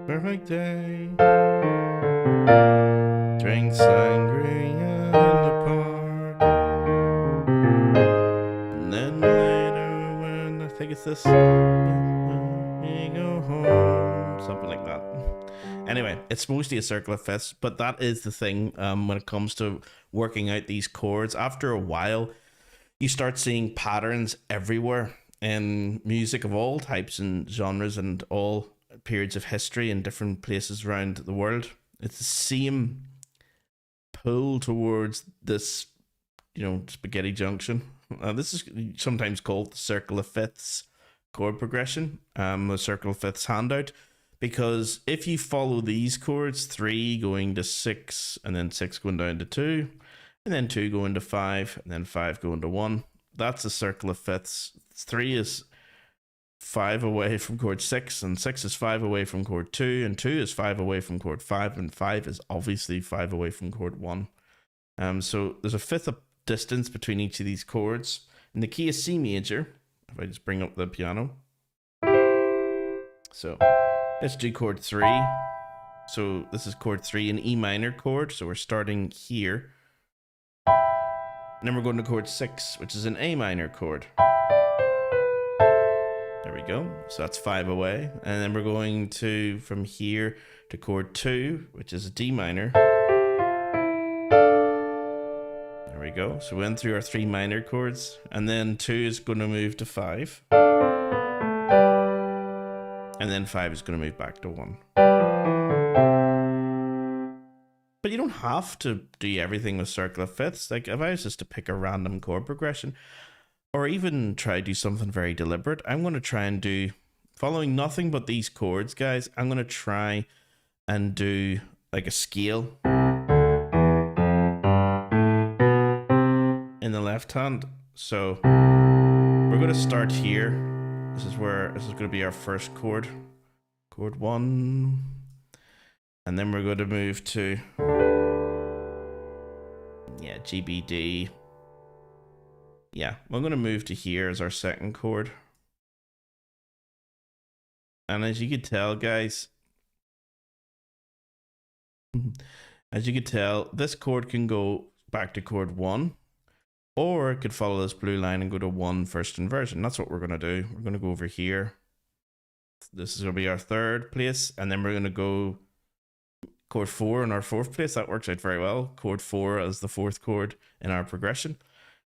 perfect day. Drink sangria in the park. And then later when I think it's this, we go home. Something like that. Anyway, it's mostly a circle of fifths, but that is the thing when it comes to working out these chords. After a while, you start seeing patterns everywhere in music of all types and genres and all periods of history in different places around the world. It's the same pull towards this, spaghetti junction. This is sometimes called the circle of fifths chord progression, the circle of fifths handout, because if you follow these chords, 3 going to 6, and then 6 going down to 2, and then 2 going to 5, and then 5 going to 1, that's a circle of fifths. 3 is 5 away from chord 6, and 6 is 5 away from chord 2, and 2 is 5 away from chord 5, and 5 is obviously 5 away from chord 1. So there's a fifth of distance between each of these chords. In the key of C major, if I just bring up the piano. So let's do chord 3. So this is chord 3, an E minor chord, so we're starting here. And then we're going to chord 6, which is an A minor chord. There we go. So that's 5 away. And then we're going to, from here to chord 2, which is a D minor. There we go. So we went through our 3 minor chords. And then 2 is going to move to 5. And then 5 is going to move back to 1. But you don't have to do everything with circle of fifths. Like if I was just to pick a random chord progression, or even try to do something very deliberate, I'm going to try and do, following nothing but these chords, guys, I'm going to try and do like a scale in the left hand. So we're going to start here. This is going to be our first chord, chord 1, and then we're going to move to, yeah, GBD. Yeah, we're going to move to here as our second chord. And as you could tell, guys, as you could tell, this chord can go back to chord 1, or it could follow this blue line and go to 1 first inversion. That's what we're going to do. We're going to go over here. This is going to be our third place, and then we're going to go chord 4 in our fourth place. That works out very well. Chord 4 as the fourth chord in our progression.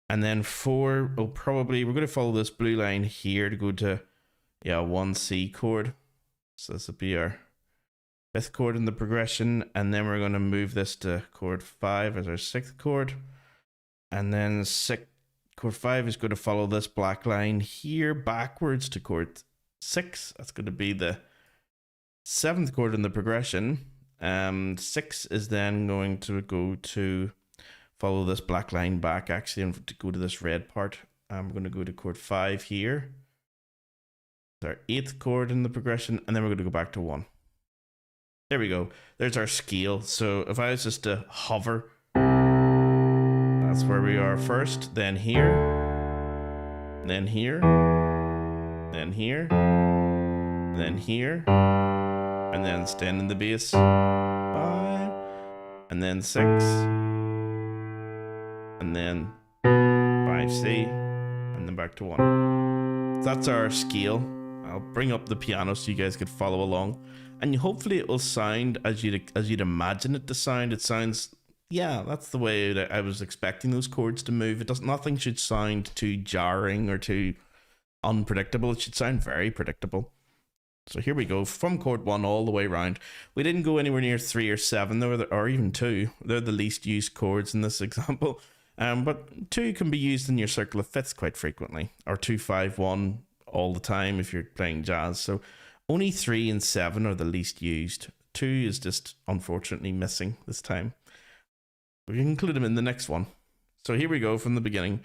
And then 4, we're going to follow this blue line here to go to, yeah, 1 C chord. So this will be our fifth chord in the progression. And then we're going to move this to chord 5 as our sixth chord. And then chord 5 is going to follow this black line here backwards to chord 6. That's going to be the seventh chord in the progression. 6 is then going to go to follow this black line back, actually, and to go to this red part. I'm going to go to chord 5 here. It's our eighth chord in the progression, and then we're going to go back to 1. There we go. There's our scale. So if I was just to hover, that's where we are first, then here, then here, then here, then here, and then staying in the bass, 5, and then 6, and then 5C, and then back to 1. That's our scale. I'll bring up the piano so you guys could follow along, and hopefully it will sound as you'd imagine it to sound. It sounds, yeah, that's the way that I was expecting those chords to move. Nothing should sound too jarring or too unpredictable. It should sound very predictable. So here we go, from chord 1 all the way around. We didn't go anywhere near 3 or 7, or even 2. They're the least used chords in this example. But 2 can be used in your circle of fifths quite frequently, or 2, 5, 1 all the time if you're playing jazz. So only 3 and 7 are the least used. 2 is just unfortunately missing this time. We can include them in the next one. So here we go from the beginning.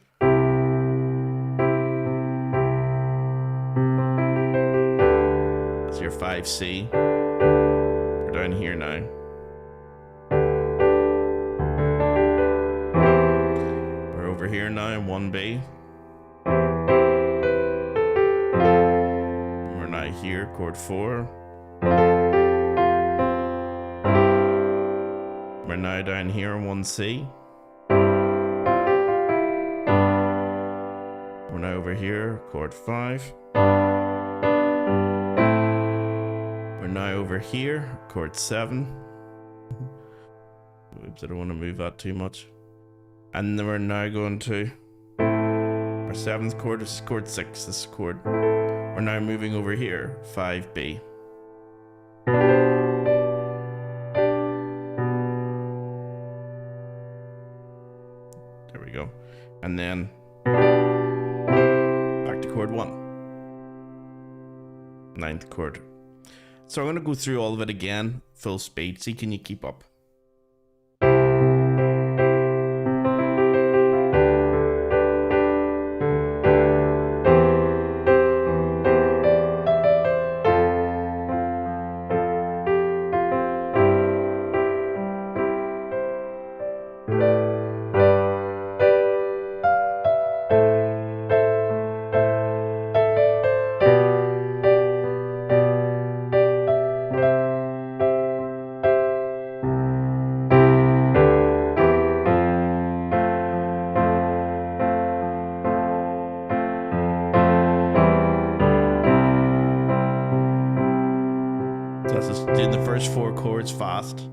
That's your 5C. We're down here now. We're over here now in 1B. We're now here, chord 4. We're now down here in 1C. We're now over here, chord 5. We're now over here, chord 7. Oops, I don't want to move that too much. And then we're now going to our 7th chord. This is chord 6, this chord. We're now moving over here, 5B. There we go. And then back to chord 1. 9th chord. So I'm going to go through all of it again, full speed. See, can you keep up? That's just doing the first 4 chords fast.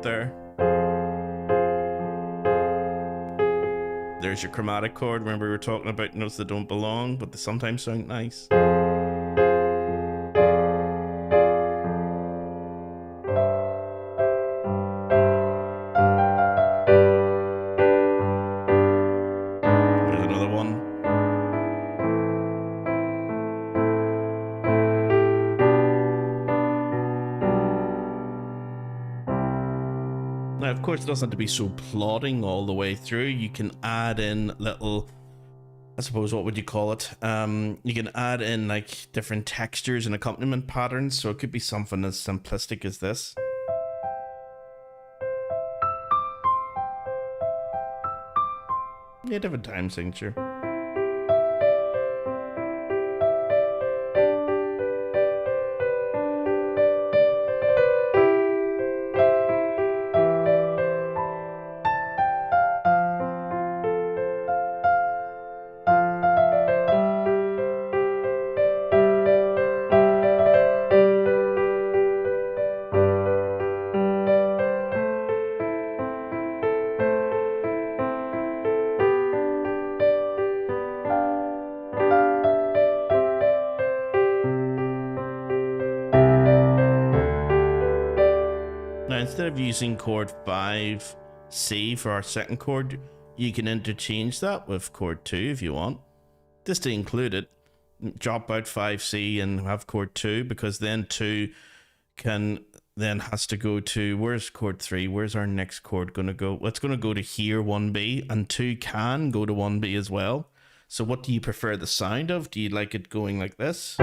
there. There's your chromatic chord. Remember we were talking about notes that don't belong, but they sometimes sound nice. There's another one. Now, of course, it doesn't have to be so plodding all the way through. You can add in little, I suppose, what would you call it? You can add in like different textures and accompaniment patterns. So it could be something as simplistic as this. Yeah, different time signature. Now, instead of using chord 5C for our second chord, you can interchange that with chord 2 if you want. Just to include it, drop out 5C and have chord 2, because then 2 has to go to, where's chord 3? Where's our next chord going to go? Well, it's going to go to here, 1B, and 2 can go to 1B as well. So what do you prefer the sound of? Do you like it going like this?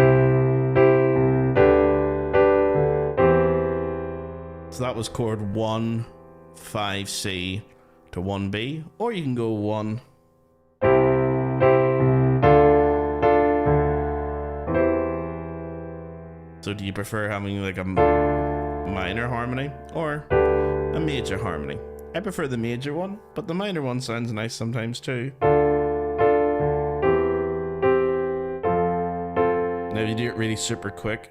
So that was chord 1, 5C to 1B, or you can go 1. So do you prefer having like a minor harmony or a major harmony? I prefer the major one, but the minor one sounds nice sometimes too. Now if you do it really super quick,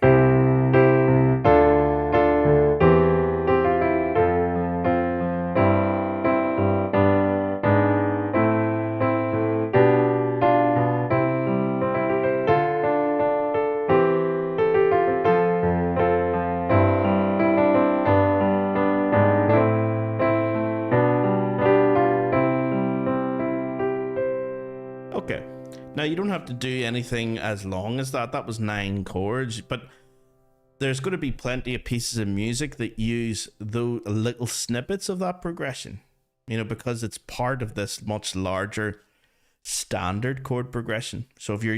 okay. Now you don't have to do anything as long as that. That was 9 chords, but there's going to be plenty of pieces of music that use those little snippets of that progression, you know, because it's part of this much larger standard chord progression. So if you're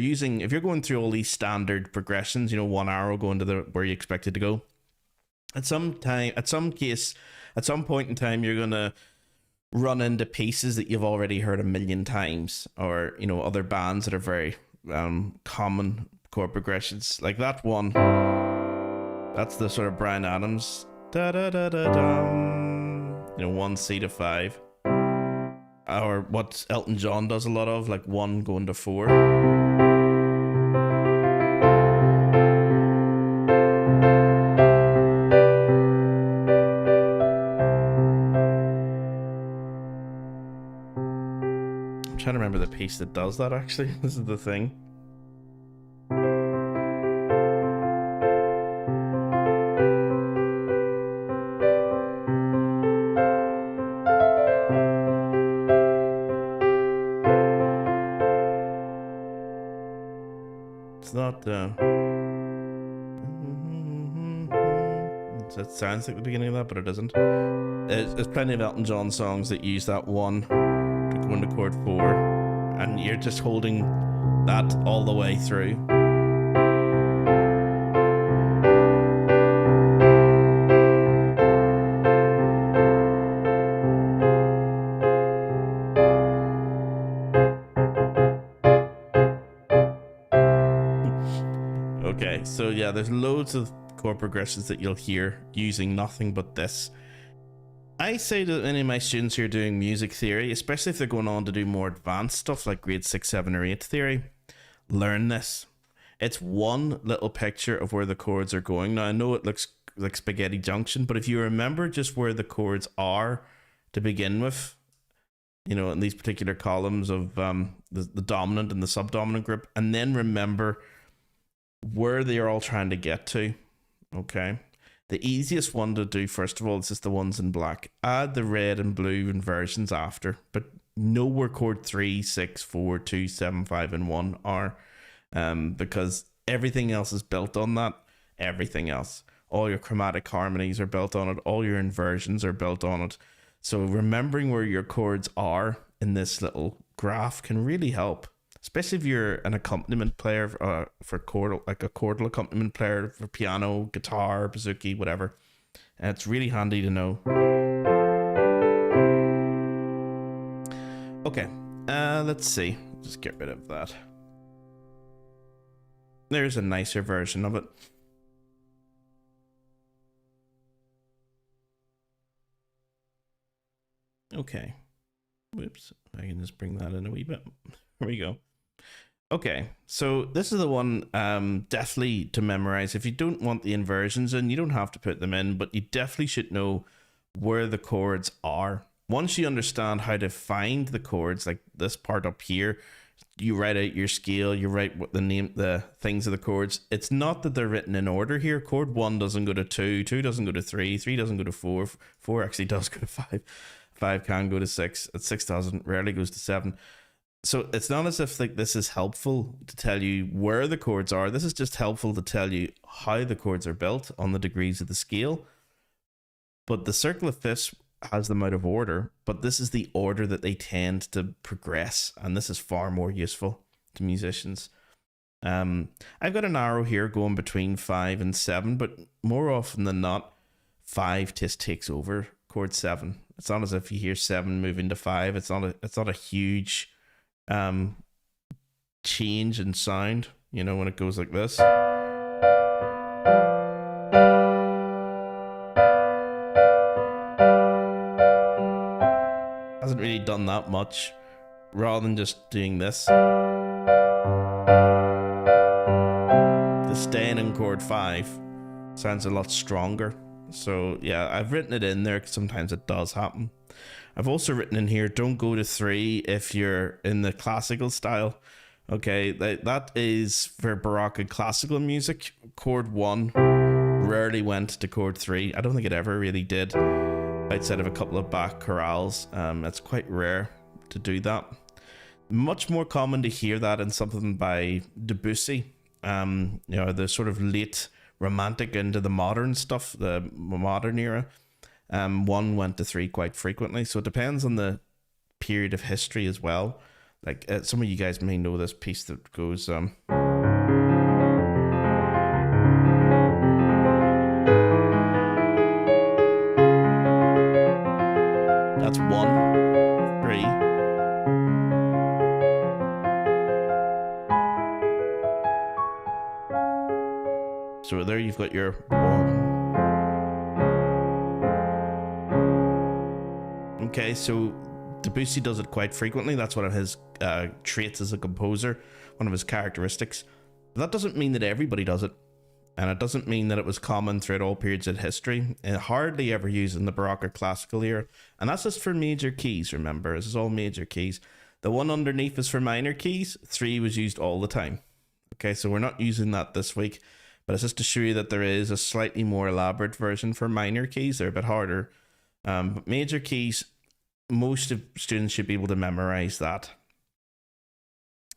going through all these standard progressions, you know, one arrow going to where you expect it to go, at some point in time, you're going to run into pieces that you've already heard a million times, or, you know, other bands that are very common chord progressions. Like that one, that's the sort of Bryan Adams, da da da da dum, you know, 1 C to 5, or what Elton John does a lot of, like 1 going to 4. Trying to remember the piece that does that, actually. This is the thing. It's not it sounds like the beginning of that, but it doesn't. There's plenty of Elton John songs that use that 1 to go into chord 4, and you're just holding that all the way through. Okay, so yeah, there's loads of chord progressions that you'll hear using nothing but this. I say to any of my students who are doing music theory, especially if they're going on to do more advanced stuff like grade 6, 7, or 8 theory, learn this. It's one little picture of where the chords are going. Now, I know it looks like spaghetti junction. But if you remember just where the chords are to begin with, you know, in these particular columns of the dominant and the subdominant group, and then remember where they are all trying to get to. Okay, the easiest one to do, first of all, is just the ones in black. Add the red and blue inversions after, but know where chord 3, 6, 4, 2, 7, 5, and 1 are, because everything else is built on that. Everything else, all your chromatic harmonies are built on it, all your inversions are built on it. So remembering where your chords are in this little graph can really help, especially if you're an accompaniment player for chordal, like a chordal accompaniment player for piano, guitar, bouzouki, whatever. And it's really handy to know. Okay, let's see. Just get rid of that. There's a nicer version of it. Okay. Whoops. I can just bring that in a wee bit. Here we go. Okay, so this is the one definitely to memorize. If you don't want the inversions in, you don't have to put them in, but you definitely should know where the chords are. Once you understand how to find the chords, like this part up here, you write out your scale, you write what the things of the chords. It's not that they're written in order here. Chord 1 doesn't go to 2, 2 doesn't go to 3, 3 doesn't go to 4, 4 actually does go to 5, 5 can go to 6, 6 doesn't, rarely goes to 7. So it's not as if like this is helpful to tell you where the chords are. This is just helpful to tell you how the chords are built on the degrees of the scale. But the circle of fifths has them out of order, but this is the order that they tend to progress, and this is far more useful to musicians. I've got an arrow here going between 5 and 7, but more often than not, 5 just takes over chord 7. It's not as if you hear 7 move into 5. It's not a huge change in sound, you know, when it goes like this. Hasn't really done that much, rather than just doing this. The staying in chord 5 sounds a lot stronger. So yeah, I've written it in there because sometimes it does happen. I've also written in here, don't go to 3 if you're in the classical style. Okay, that is for Baroque and classical music. Chord 1 rarely went to chord 3. I don't think it ever really did, outside of a couple of Bach chorales. It's quite rare to do that. Much more common to hear that in something by Debussy. You know, the sort of late romantic into the modern stuff, the modern era. 1 went to 3 quite frequently, so it depends on the period of history as well. Like some of you guys may know this piece that goes that's 1, 3. So there you've got your 1. Okay, so Debussy does it quite frequently. That's one of his traits as a composer, one of his characteristics. But that doesn't mean that everybody does it, and it doesn't mean that it was common throughout all periods of history. It hardly ever used in the Baroque or classical era, and that's just for major keys. Remember, this is all major keys. The one underneath is for minor keys. 3 was used all the time. Okay, so we're not using that this week, but it's just to show you that there is a slightly more elaborate version for minor keys. They're a bit harder, but major keys, most of students should be able to memorize that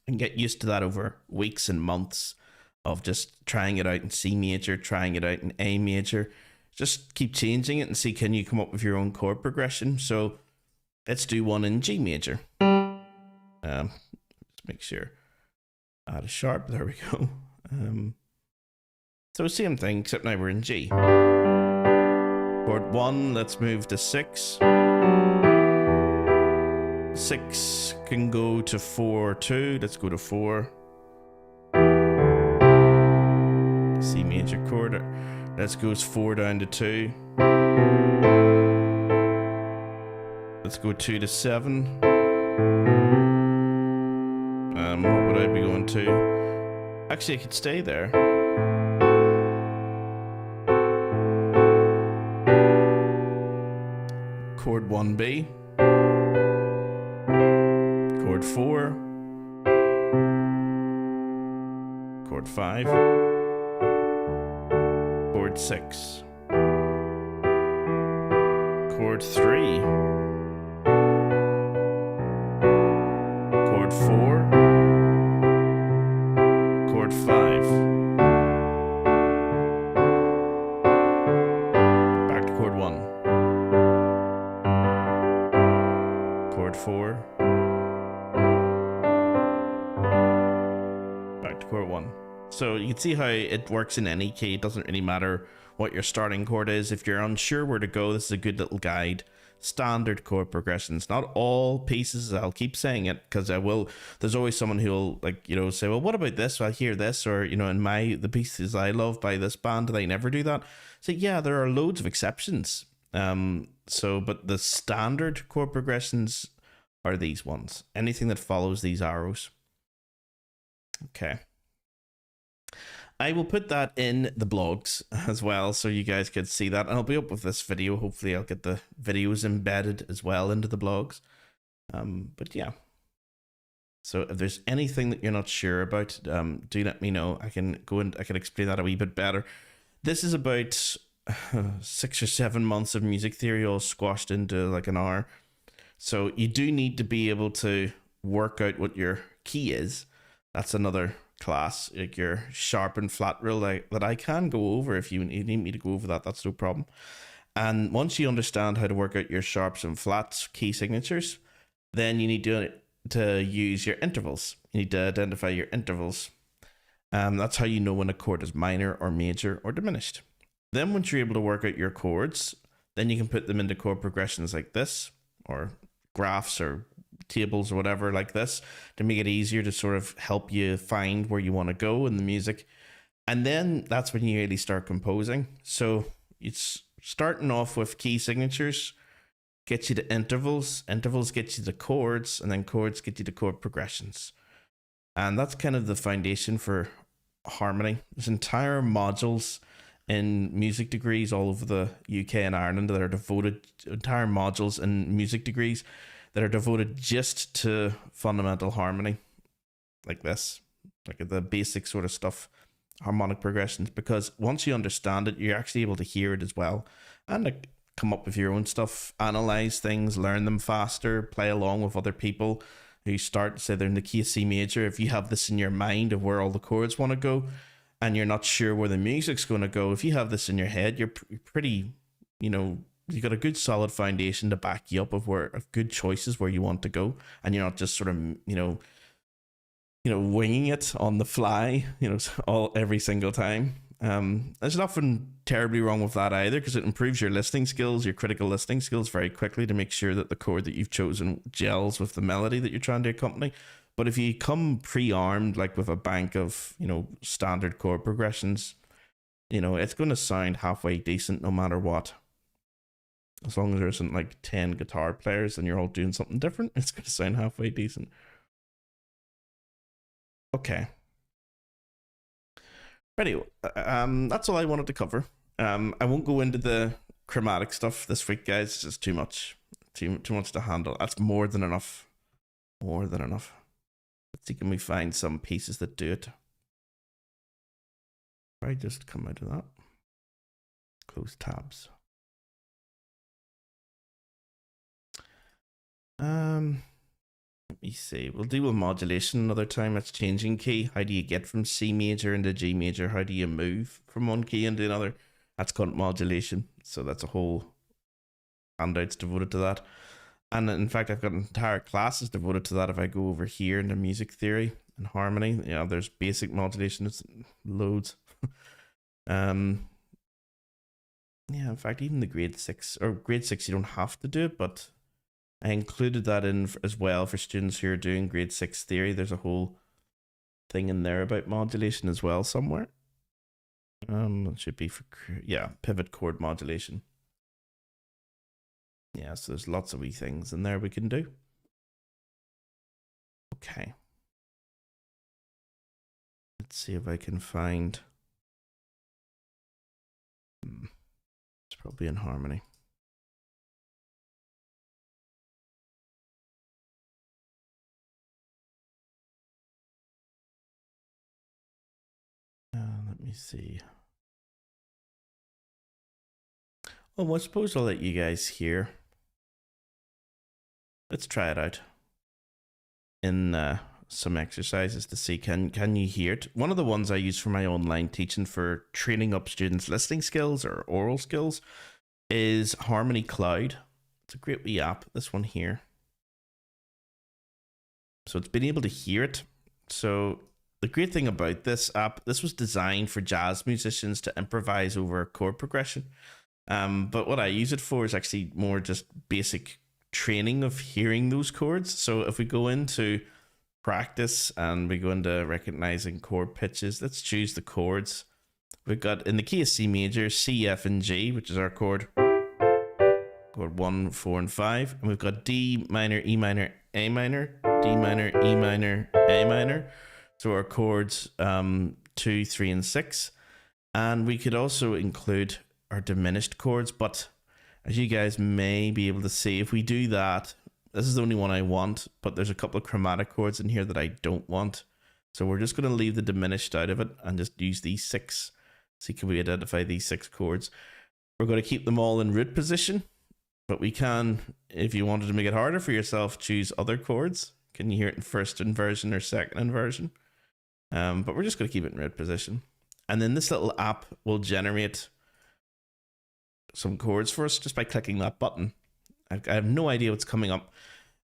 and get used to that over weeks and months of just trying it out in C major, trying it out in A major. Just keep changing it and see, can you come up with your own chord progression? So let's do one in G major. Let's make sure. Add a sharp. There we go. So same thing, except now we're in G. Chord 1, let's move to 6. 6 can go to 4, 2. Let's go to 4. C major chord. Let's go 4 down to 2. Let's go 2 to 7. What would I be going to? Actually, I could stay there. chord 1B, chord 4, chord 5, chord 6, chord 3, chord 4, chord 5, back to chord 1, chord 4, back to chord 1. So you can see how it works in any key. It doesn't really matter what your starting chord is. If you're unsure where to go, this is a good little guide. Standard chord progressions, not all pieces. I'll keep saying it because there's always someone who'll, like, you know, say, well, what about this? Well, I hear this, or, you know, in the pieces I love by this band, they never do that. So yeah, there are loads of exceptions. But the standard chord progressions are these ones. Anything that follows these arrows. Okay. I will put that in the blogs as well, so you guys could see that. And I'll be up with this video. Hopefully I'll get the videos embedded as well into the blogs. But yeah. So if there's anything that you're not sure about, do let me know. I can go and I can explain that a wee bit better. This is about 6 or 7 months of music theory all squashed into like an hour. So you do need to be able to work out what your key is. That's another class, like your sharp and flat rule that I can go over. If you need me to go over that, that's no problem. And once you understand how to work out your sharps and flats key signatures, then you need to use your intervals. You need to identify your intervals. That's how you know when a chord is minor or major or diminished. Then once you're able to work out your chords, then you can put them into chord progressions like this, or graphs or tables or whatever like this, to make it easier to sort of help you find where you want to go in the music. And then that's when you really start composing. So it's starting off with key signatures, get you to intervals get you to chords, and then chords get you to chord progressions. And that's kind of the foundation for harmony. There's entire modules in music degrees all over the UK and Ireland that are devoted, entire modules in music degrees that are devoted just to fundamental harmony, like this, like the basic sort of stuff, harmonic progressions, because once you understand it, you're actually able to hear it as well, and like come up with your own stuff, analyze things, learn them faster, play along with other people who start, say they're in the key of C major. If you have this in your mind of where all the chords want to go, and you're not sure where the music's going to go, if you have this in your head, you're pretty, you know, you've got a good solid foundation to back you up of good choices where you want to go, and you're not just sort of, you know, winging it on the fly, you know, every single time. There's nothing terribly wrong with that either, because it improves your listening skills, your critical listening skills very quickly to make sure that the chord that you've chosen gels with the melody that you're trying to accompany. But if you come pre-armed, like with a bank of, you know, standard chord progressions, you know, it's going to sound halfway decent no matter what. As long as there isn't like 10 guitar players and you're all doing something different, it's going to sound halfway decent. Okay. Anyway, that's all I wanted to cover. I won't go into the chromatic stuff this week, guys. It's just too much to handle. That's more than enough. More than enough. Let's see, can we find some pieces that do it? I just come out of that. Close tabs. Let me see. We'll deal with modulation another time. That's changing key. How do you get from C major into G major? How do you move from one key into another? That's called modulation. So that's a whole handouts devoted to that. And in fact, I've got entire classes devoted to that. If I go over here into music theory and harmony, you know, there's basic modulation. It's loads. Yeah, in fact, even the grade 6 you don't have to do it, but I included that in as well for students who are doing grade 6 theory. There's a whole thing in there about modulation as well somewhere. It should be for, yeah, pivot chord modulation. Yeah, so there's lots of wee things in there we can do. Okay. Let's see if I can find. It's probably in harmony. me see. Well, I suppose I'll let you guys hear. Let's try it out in some exercises to see can you hear it. One of the ones I use for my online teaching for training up students' listening skills or oral skills is Harmony Cloud. It's a great wee app, this one here. So it's been able to hear it. So the great thing about this app, this was designed for jazz musicians to improvise over chord progression. But what I use it for is actually more just basic training of hearing those chords. So if we go into practice and we go into recognizing chord pitches, let's choose the chords. We've got in the key of C major, C, F, and G, which is our chord 1, 4, and 5. And we've got D minor, E minor, A minor, D minor, E minor, A minor. So our chords 2, 3, and 6. And we could also include our diminished chords, but as you guys may be able to see, if we do that, this is the only one I want, but there's a couple of chromatic chords in here that I don't want. So we're just going to leave the diminished out of it and just use these 6. See, can we identify these 6 chords? We're going to keep them all in root position, but we can, if you wanted to make it harder for yourself, choose other chords. Can you hear it in first inversion or second inversion? But we're just going to keep it in root position. And then this little app will generate some chords for us just by clicking that button. I have no idea what's coming up.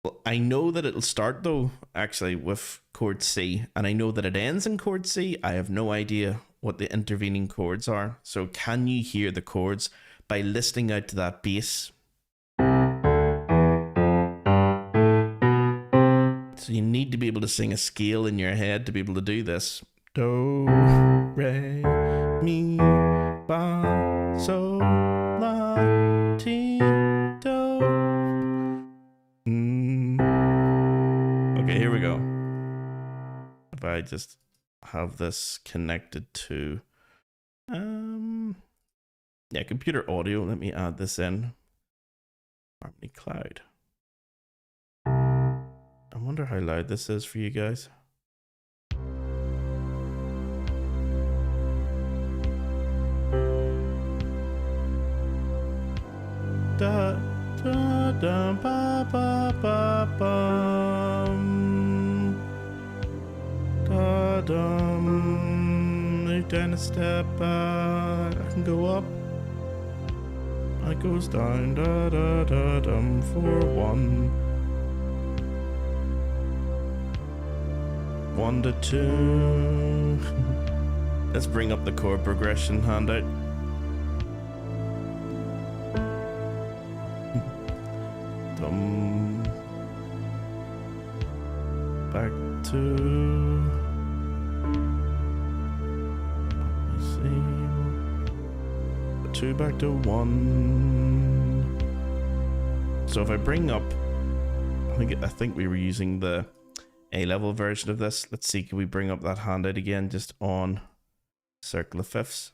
Well, I know that it'll start though actually with chord C, and I know that it ends in chord C. I have no idea what the intervening chords are. So can you hear the chords by listening out to that bass? So you need to be able to sing a scale in your head to be able to do this. Do, re, mi, fa, sol, la, ti, do. Okay, here we go. If I just have this connected to yeah, computer audio, let me add this in. Harmony Cloud. I wonder how loud this is for you guys. Da da da ba ba ba bum. Da dum. Move down a step back. I can go up. It goes down. Da da da dum for 1. 1 to 2. Let's bring up the chord progression handout. Dum. Back to. Let me see. 2 back to 1. So if I bring up, I think we were using the A-level version of this. Let's see, can we bring up that handout again just on circle of fifths?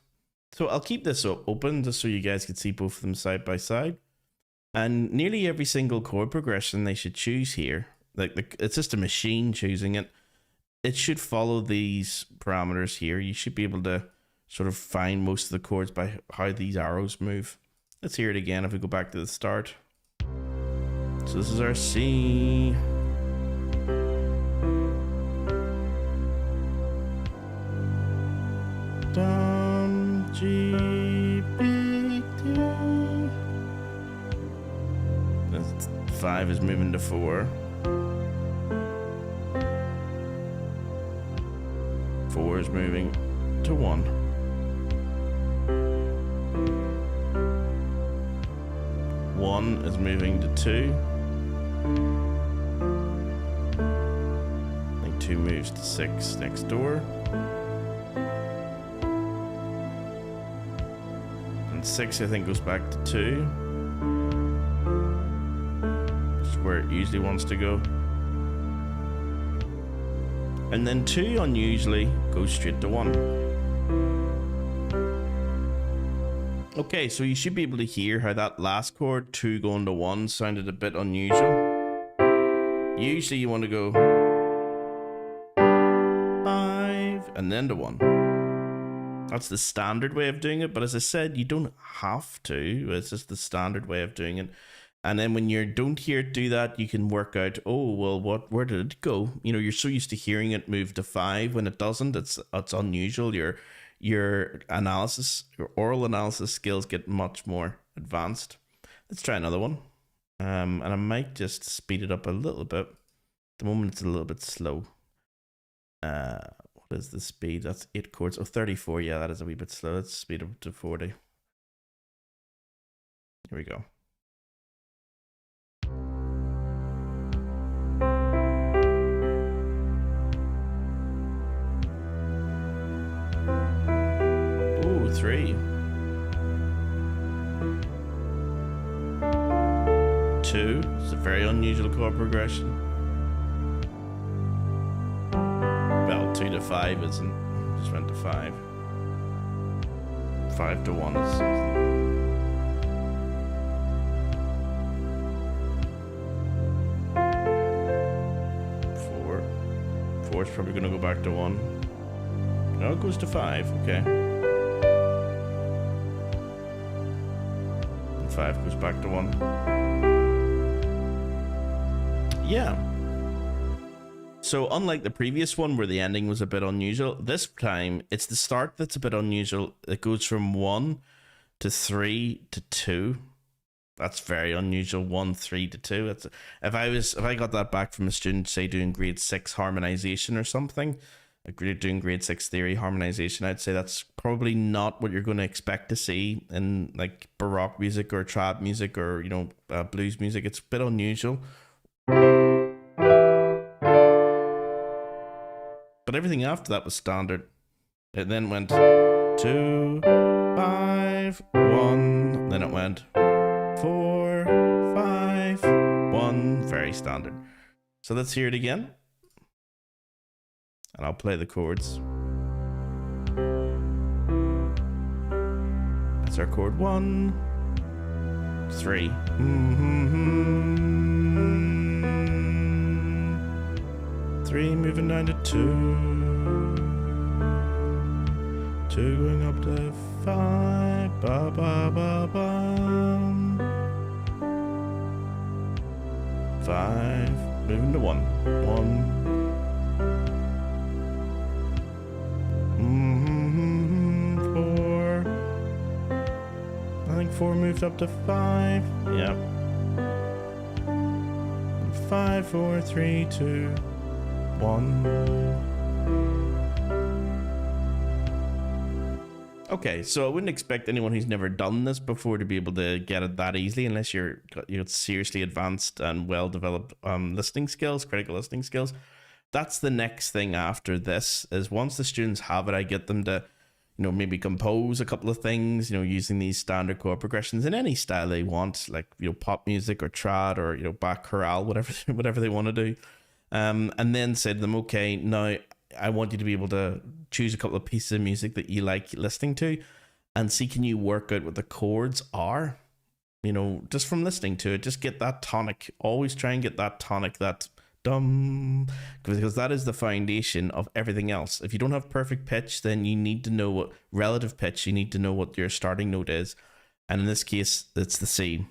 So I'll keep this open just so you guys can see both of them side by side. And nearly every single chord progression they should choose here, it's just a machine choosing it. It should follow these parameters here. You should be able to sort of find most of the chords by how these arrows move. Let's hear it again if we go back to the start. So this is our C. Dum, G, B, D. 5 is moving to 4. 4 is moving to 1. 1 is moving to 2. I think 2 moves to 6 next door. And 6 I think goes back to 2. Which is where it usually wants to go. And then 2 unusually goes straight to 1. Okay, so you should be able to hear how that last chord, 2 going to 1, sounded a bit unusual. Usually you want to go 5 and then to 1. That's the standard way of doing it. But as I said, you don't have to. It's just the standard way of doing it. And then when you don't hear it do that, you can work out, oh, well, where did it go? You know, you're so used to hearing it move to 5 when it doesn't. It's unusual. Your oral analysis skills get much more advanced. Let's try another one. And I might just speed it up a little bit. At the moment, it's a little bit slow. What is the speed? That's 8 chords. Oh, 34. Yeah, that is a wee bit slow. Let's speed up to 40. Here we go. Ooh, 3. 2. It's a very unusual chord progression. Well, 2 to 5 isn't. Just went to 5. 5 to 1 is. 4. 4 is probably going to go back to 1. No, it goes to 5. Okay. And 5 goes back to 1. Yeah. So unlike the previous one where the ending was a bit unusual, this time it's the start that's a bit unusual. It goes from 1 to 3 to 2. That's very unusual. 1, 3 to 2. That's if I got that back from a student, say doing grade 6 harmonization or something, doing grade 6 theory harmonization, I'd say that's probably not what you're going to expect to see in like Baroque music or trad music or blues music. It's a bit unusual. But everything after that was standard. It then went 2, 5, 1. Then it went 4, 5, 1. Very standard. So let's hear it again. And I'll play the chords. That's our chord 1, 3. 3 moving down to 2. 2 going up to 5. Ba ba ba ba. 5 moving to 1. 4. I think 4 moved up to 5. Yep. 5, 4, 3, 2, 1. Okay, so I wouldn't expect anyone who's never done this before to be able to get it that easily unless you're seriously advanced and well-developed listening skills, critical listening skills. That's the next thing after this, is once the students have it, I get them to, maybe compose a couple of things, using these standard chord progressions in any style they want, like, pop music or trad or, Bach chorale, whatever they want to do. And then say to them, okay, now I want you to be able to choose a couple of pieces of music that you like listening to and see, can you work out what the chords are? Just from listening to it, just get that tonic. Always try and get that tonic, that dum, because that is the foundation of everything else. If you don't have perfect pitch, then you need to know what relative pitch, you need to know what your starting note is. And in this case, it's the C.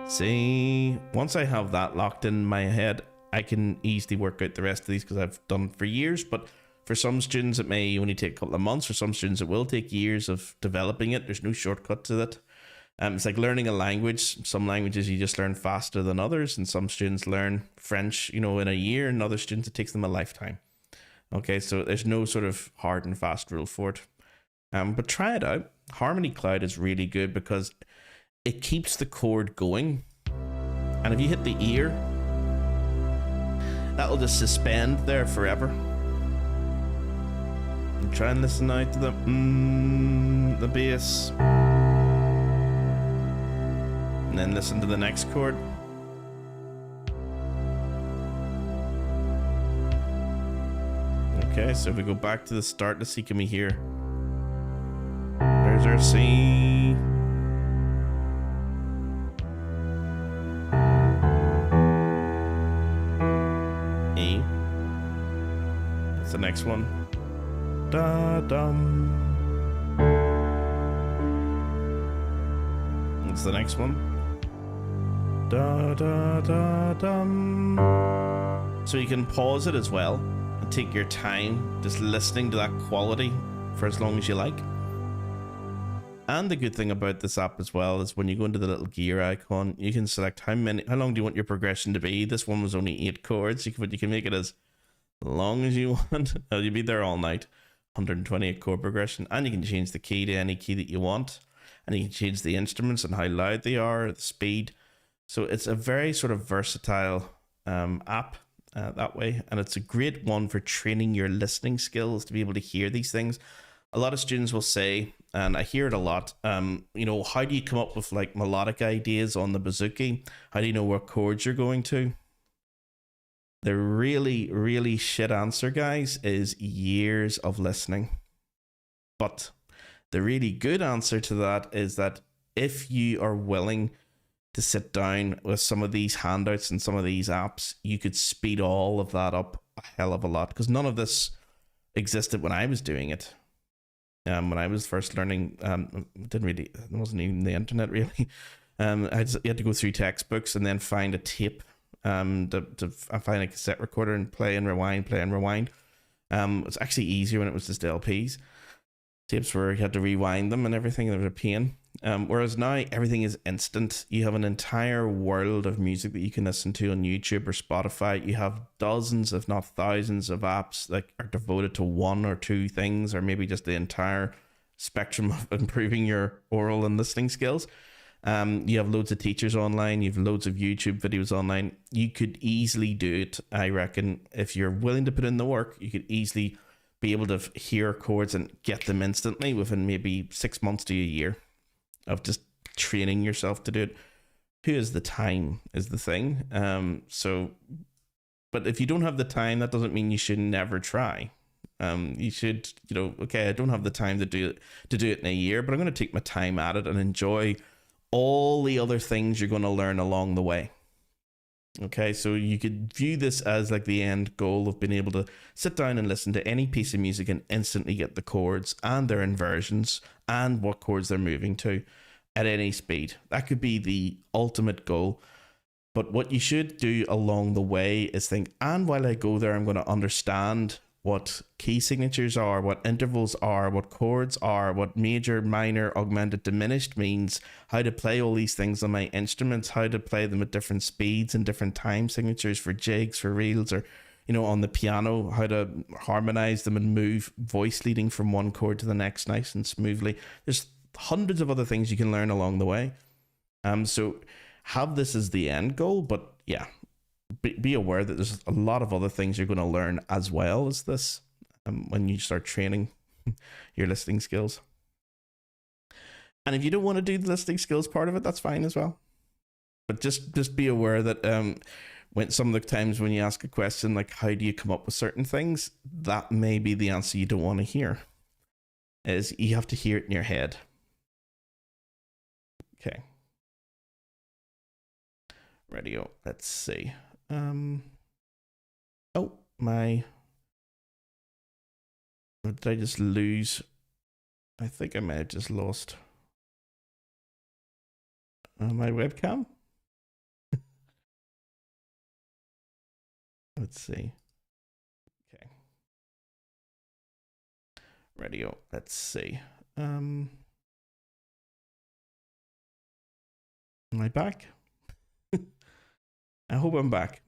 C. Once I have that locked in my head, I can easily work out the rest of these because I've done it for years. But for some students, it may only take a couple of months. For some students, it will take years of developing it. There's no shortcut to it. It's like learning a language. Some languages you just learn faster than others, and some students learn French, in a year, and other students it takes them a lifetime. Okay, so there's no sort of hard and fast rule for it. But try it out. Harmony Cloud is really good because it keeps the chord going, and if you hit the ear, that'll just suspend there forever. And try and listen out to the bass. And then listen to the next chord. Okay, so if we go back to the start, let's see, can we hear? There's our C. The next one, da dum, What's the next one? Da da da dum. So you can pause it as well and take your time just listening to that quality for as long as you like. And the good thing about this app as well is when you go into the little gear icon, you can select how long do you want your progression to be. This one was only 8 chords, but you can make it as long as you want. You'll be there all night. 128 chord progression, and you can change the key to any key that you want, and you can change the instruments and how loud they are, the speed. So it's a very sort of versatile app that way, and it's a great one for training your listening skills to be able to hear these things. A lot of students will say, and I hear it a lot, you know, how do you come up with like melodic ideas on the bouzouki? How do you know what chords you're going to? The really, really shit answer, guys, is years of listening. But the really good answer to that is that if you are willing to sit down with some of these handouts and some of these apps, you could speed all of that up a hell of a lot, because none of this existed when I was doing it. When I was first learning, it wasn't even the internet really. You had to go through textbooks and then find a tape, to find a cassette recorder and play and rewind. It's actually easier when it was just LPs. Tapes where you had to rewind them and everything, they were a pain. Whereas now everything is instant. You have an entire world of music that you can listen to on YouTube or Spotify. You have dozens, if not thousands, of apps that are devoted to one or two things, or maybe just the entire spectrum of improving your oral and listening skills. You have loads of teachers online. You have loads of YouTube videos online. You could easily do it, I reckon. If you're willing to put in the work, you could easily be able to hear chords and get them instantly within maybe 6 months to a year of just training yourself to do it. Who has the time is the thing. But if you don't have the time, that doesn't mean you should never try. You should, you know, okay, I don't have the time to do it in a year, but I'm going to take my time at it and enjoy all the other things you're going to learn along the way. Okay, so you could view this as like the end goal of being able to sit down and listen to any piece of music and instantly get the chords and their inversions and what chords they're moving to at any speed. That could be the ultimate goal. But what you should do along the way is think, and while I go there, I'm going to understand what key signatures are, what intervals are, what chords are, what major, minor, augmented, diminished means, how to play all these things on my instruments, how to play them at different speeds and different time signatures for jigs, for reels, or, you know, on the piano, how to harmonize them and move voice leading from one chord to the next nice and smoothly. There's hundreds of other things you can learn along the way. So have this as the end goal, but yeah, be aware that there's a lot of other things you're going to learn as well as this when you start training your listening skills. And if you don't want to do the listening skills part of it, that's fine as well. But just be aware that when some of the times when you ask a question like how do you come up with certain things, that may be the answer you don't want to hear. Is you have to hear it in your head. Okay. Radio. Let's see. Oh, my. Did I just lose? I think I may have just lost my webcam. Let's see. Okay. Radio. Let's see. Am I back? I hope I'm back.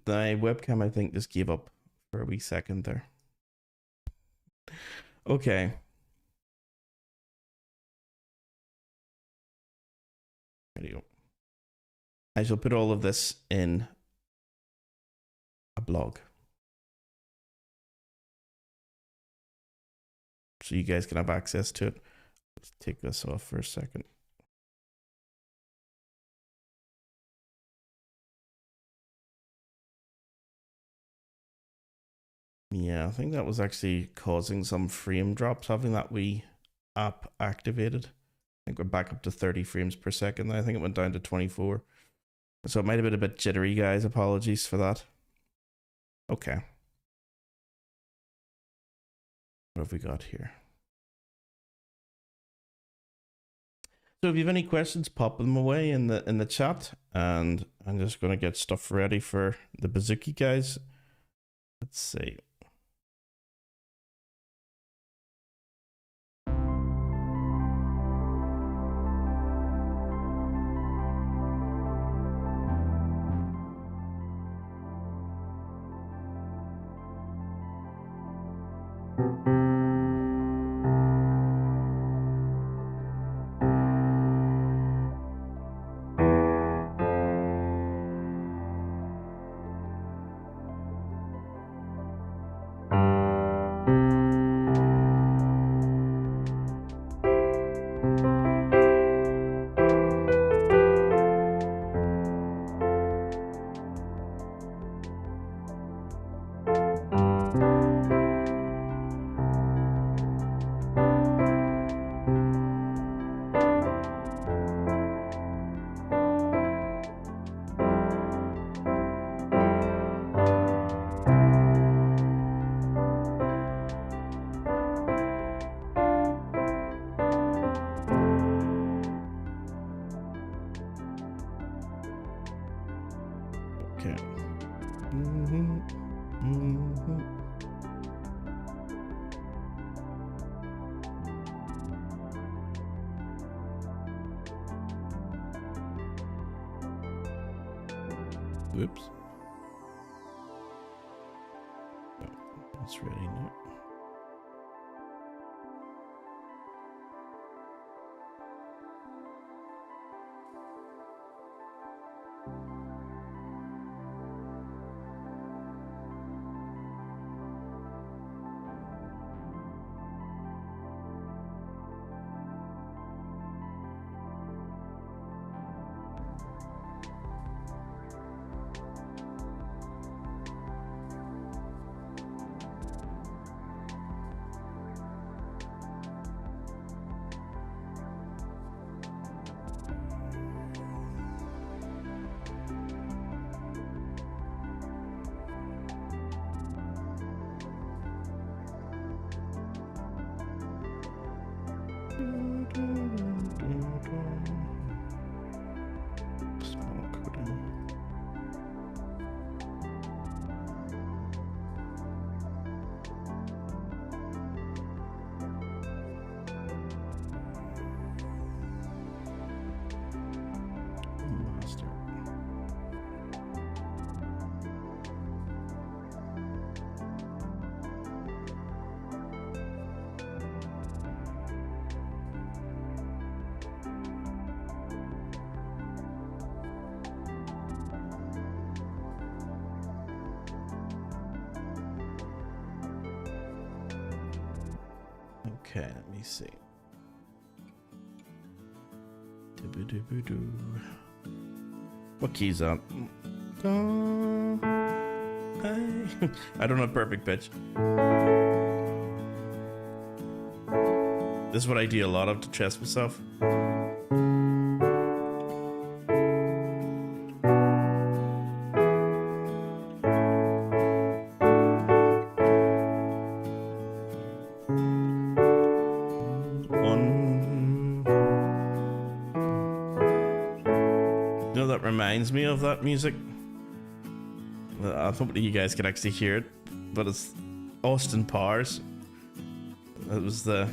My webcam, I think, just gave up for a wee second there. Okay. There you go. I shall put all of this in a blog, so you guys can have access to it. Let's take this off for a second. Yeah, I think that was actually causing some frame drops, having that wee app activated. I think we're back up to 30 frames per second. I think it went down to 24. So it might have been a bit jittery, guys. Apologies for that. Okay. What have we got here? So if you have any questions, pop them away in the chat, and I'm just gonna get stuff ready for the Bouzouki guys. Let's see. Okay. Whoops. Oh, it's ready now. Okay, let me see. What key's up? I don't have perfect pitch. This is what I do a lot of to test myself. Reminds me of that music. I hope you guys can actually hear it, but it's Austin Powers. It was the...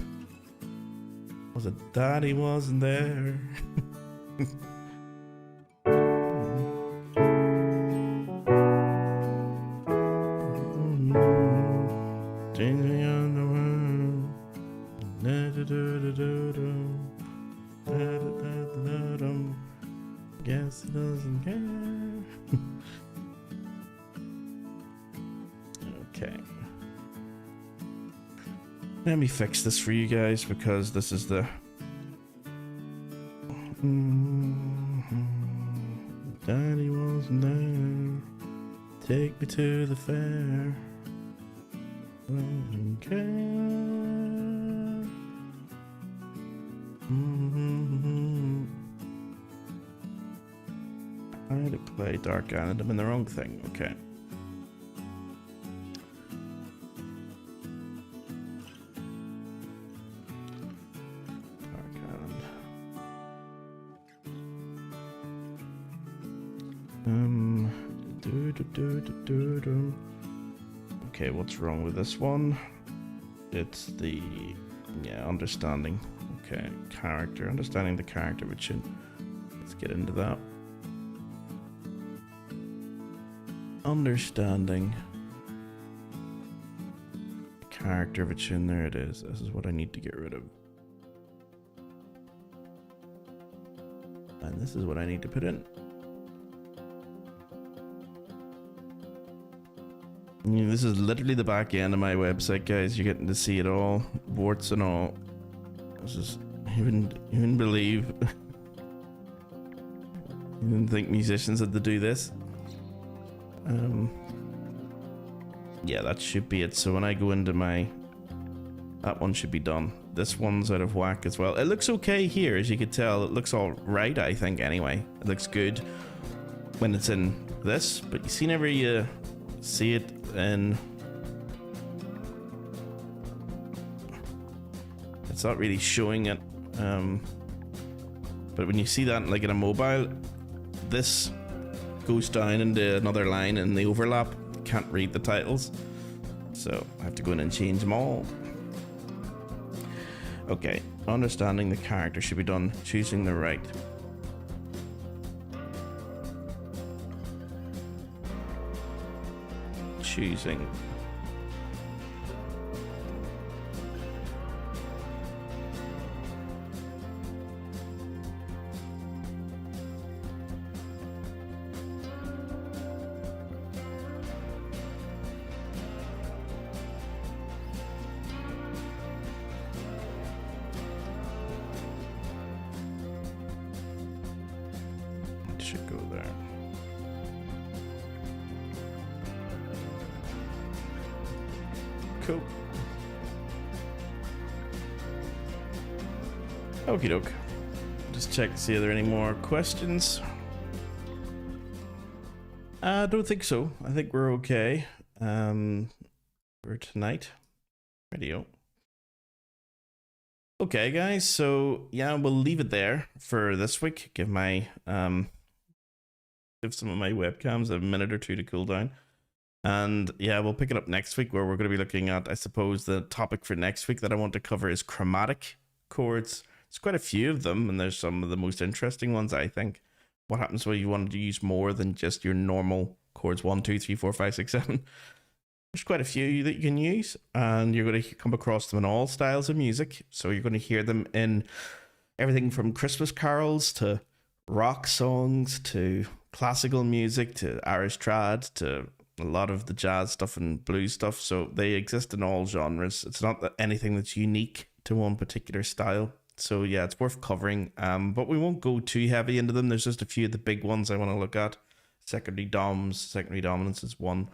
Was it Daddy Wasn't There? Guess he doesn't care. Okay. Let me fix this for you guys because this is the... Daddy wasn't there. Take me to the fair. Doesn't care. I had to play Dark Island. I'm in the wrong thing. Okay. Dark Island. Okay, what's wrong with this one? It's the, yeah, understanding. Okay, character, understanding the character of a tune. Let's get into that. Understanding the character of a tune. There it is. This is what I need to get rid of. And this is what I need to put in. I mean, this is literally the back end of my website, guys. You're getting to see it all, warts and all. This is, you wouldn't believe. You didn't think musicians had to do this. Yeah, that should be it. So when I go into my, that one should be done. This one's out of whack as well. It looks okay here, as you can tell. It looks all right, I think. Anyway, it looks good when it's in this, but you see, whenever you see it in, it's not really showing it. But when you see that like in a mobile, this goes down into another line in the overlap. Can't read the titles, so I have to go in and change them all. Okay, understanding the character should be done. Choosing the right. Choosing. Should go there. Cool. Okie doke. Just check to see if there are any more questions. I don't think so. I think we're okay for tonight. Radio. Okay, guys. So yeah, we'll leave it there for this week. Give my give some of my webcams a minute or two to cool down. And yeah, we'll pick it up next week, where we're going to be looking at, I suppose, the topic for next week that I want to cover is chromatic chords. There's quite a few of them, and there's some of the most interesting ones, I think. What happens when you want to use more than just your normal chords 1, 2, 3, 4, 5, 6, 7? There's quite a few that you can use, and you're going to come across them in all styles of music. So you're going to hear them in everything from Christmas carols to rock songs to classical music to Irish trad to a lot of the jazz stuff and blues stuff. So they exist in all genres. It's not that anything that's unique to one particular style. So yeah, it's worth covering. But we won't go too heavy into them. There's just a few of the big ones I want to look at. Secondary dominance is one.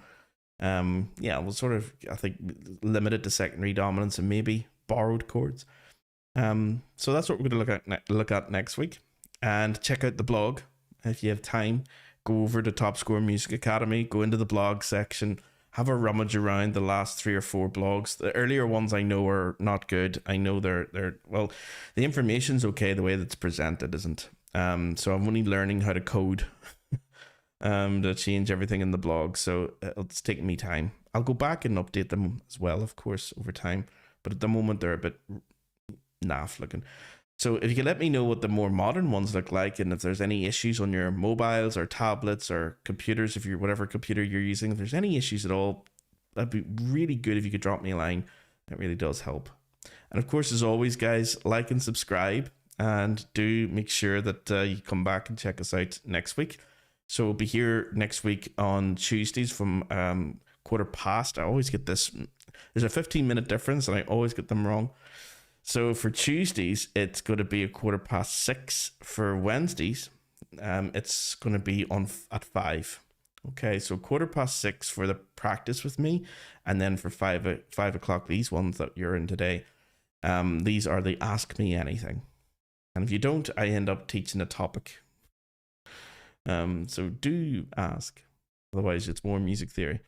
Yeah, we'll sort of, I think, limit it to secondary dominance and maybe borrowed chords. So that's what we're going to look at next week. And check out the blog if you have time. Go over to Top Score Music Academy, go into the blog section, have a rummage around the last 3 or 4 blogs. The earlier ones I know are not good. I know they're well, the information's okay, the way that's presented isn't. So I'm only learning how to code to change everything in the blog, so it's taking me time. I'll go back and update them as well, of course, over time, but at the moment they're a bit naff looking. So if you can let me know what the more modern ones look like, and if there's any issues on your mobiles or tablets or computers, if you're whatever computer you're using, if there's any issues at all, that'd be really good if you could drop me a line. It really does help. And of course, as always, guys, like and subscribe, and do make sure that you come back and check us out next week. So we'll be here next week on Tuesdays from 1:15. I always get this. There's a 15-minute difference, and I always get them wrong. So for Tuesdays, it's going to be 6:15. For Wednesdays, it's going to be at 5. Okay, so 6:15 for the practice with me, and then for 5 o'clock, these ones that you're in today, these are the Ask Me Anything. And if you don't, I end up teaching a topic. So do ask. Otherwise, it's more music theory.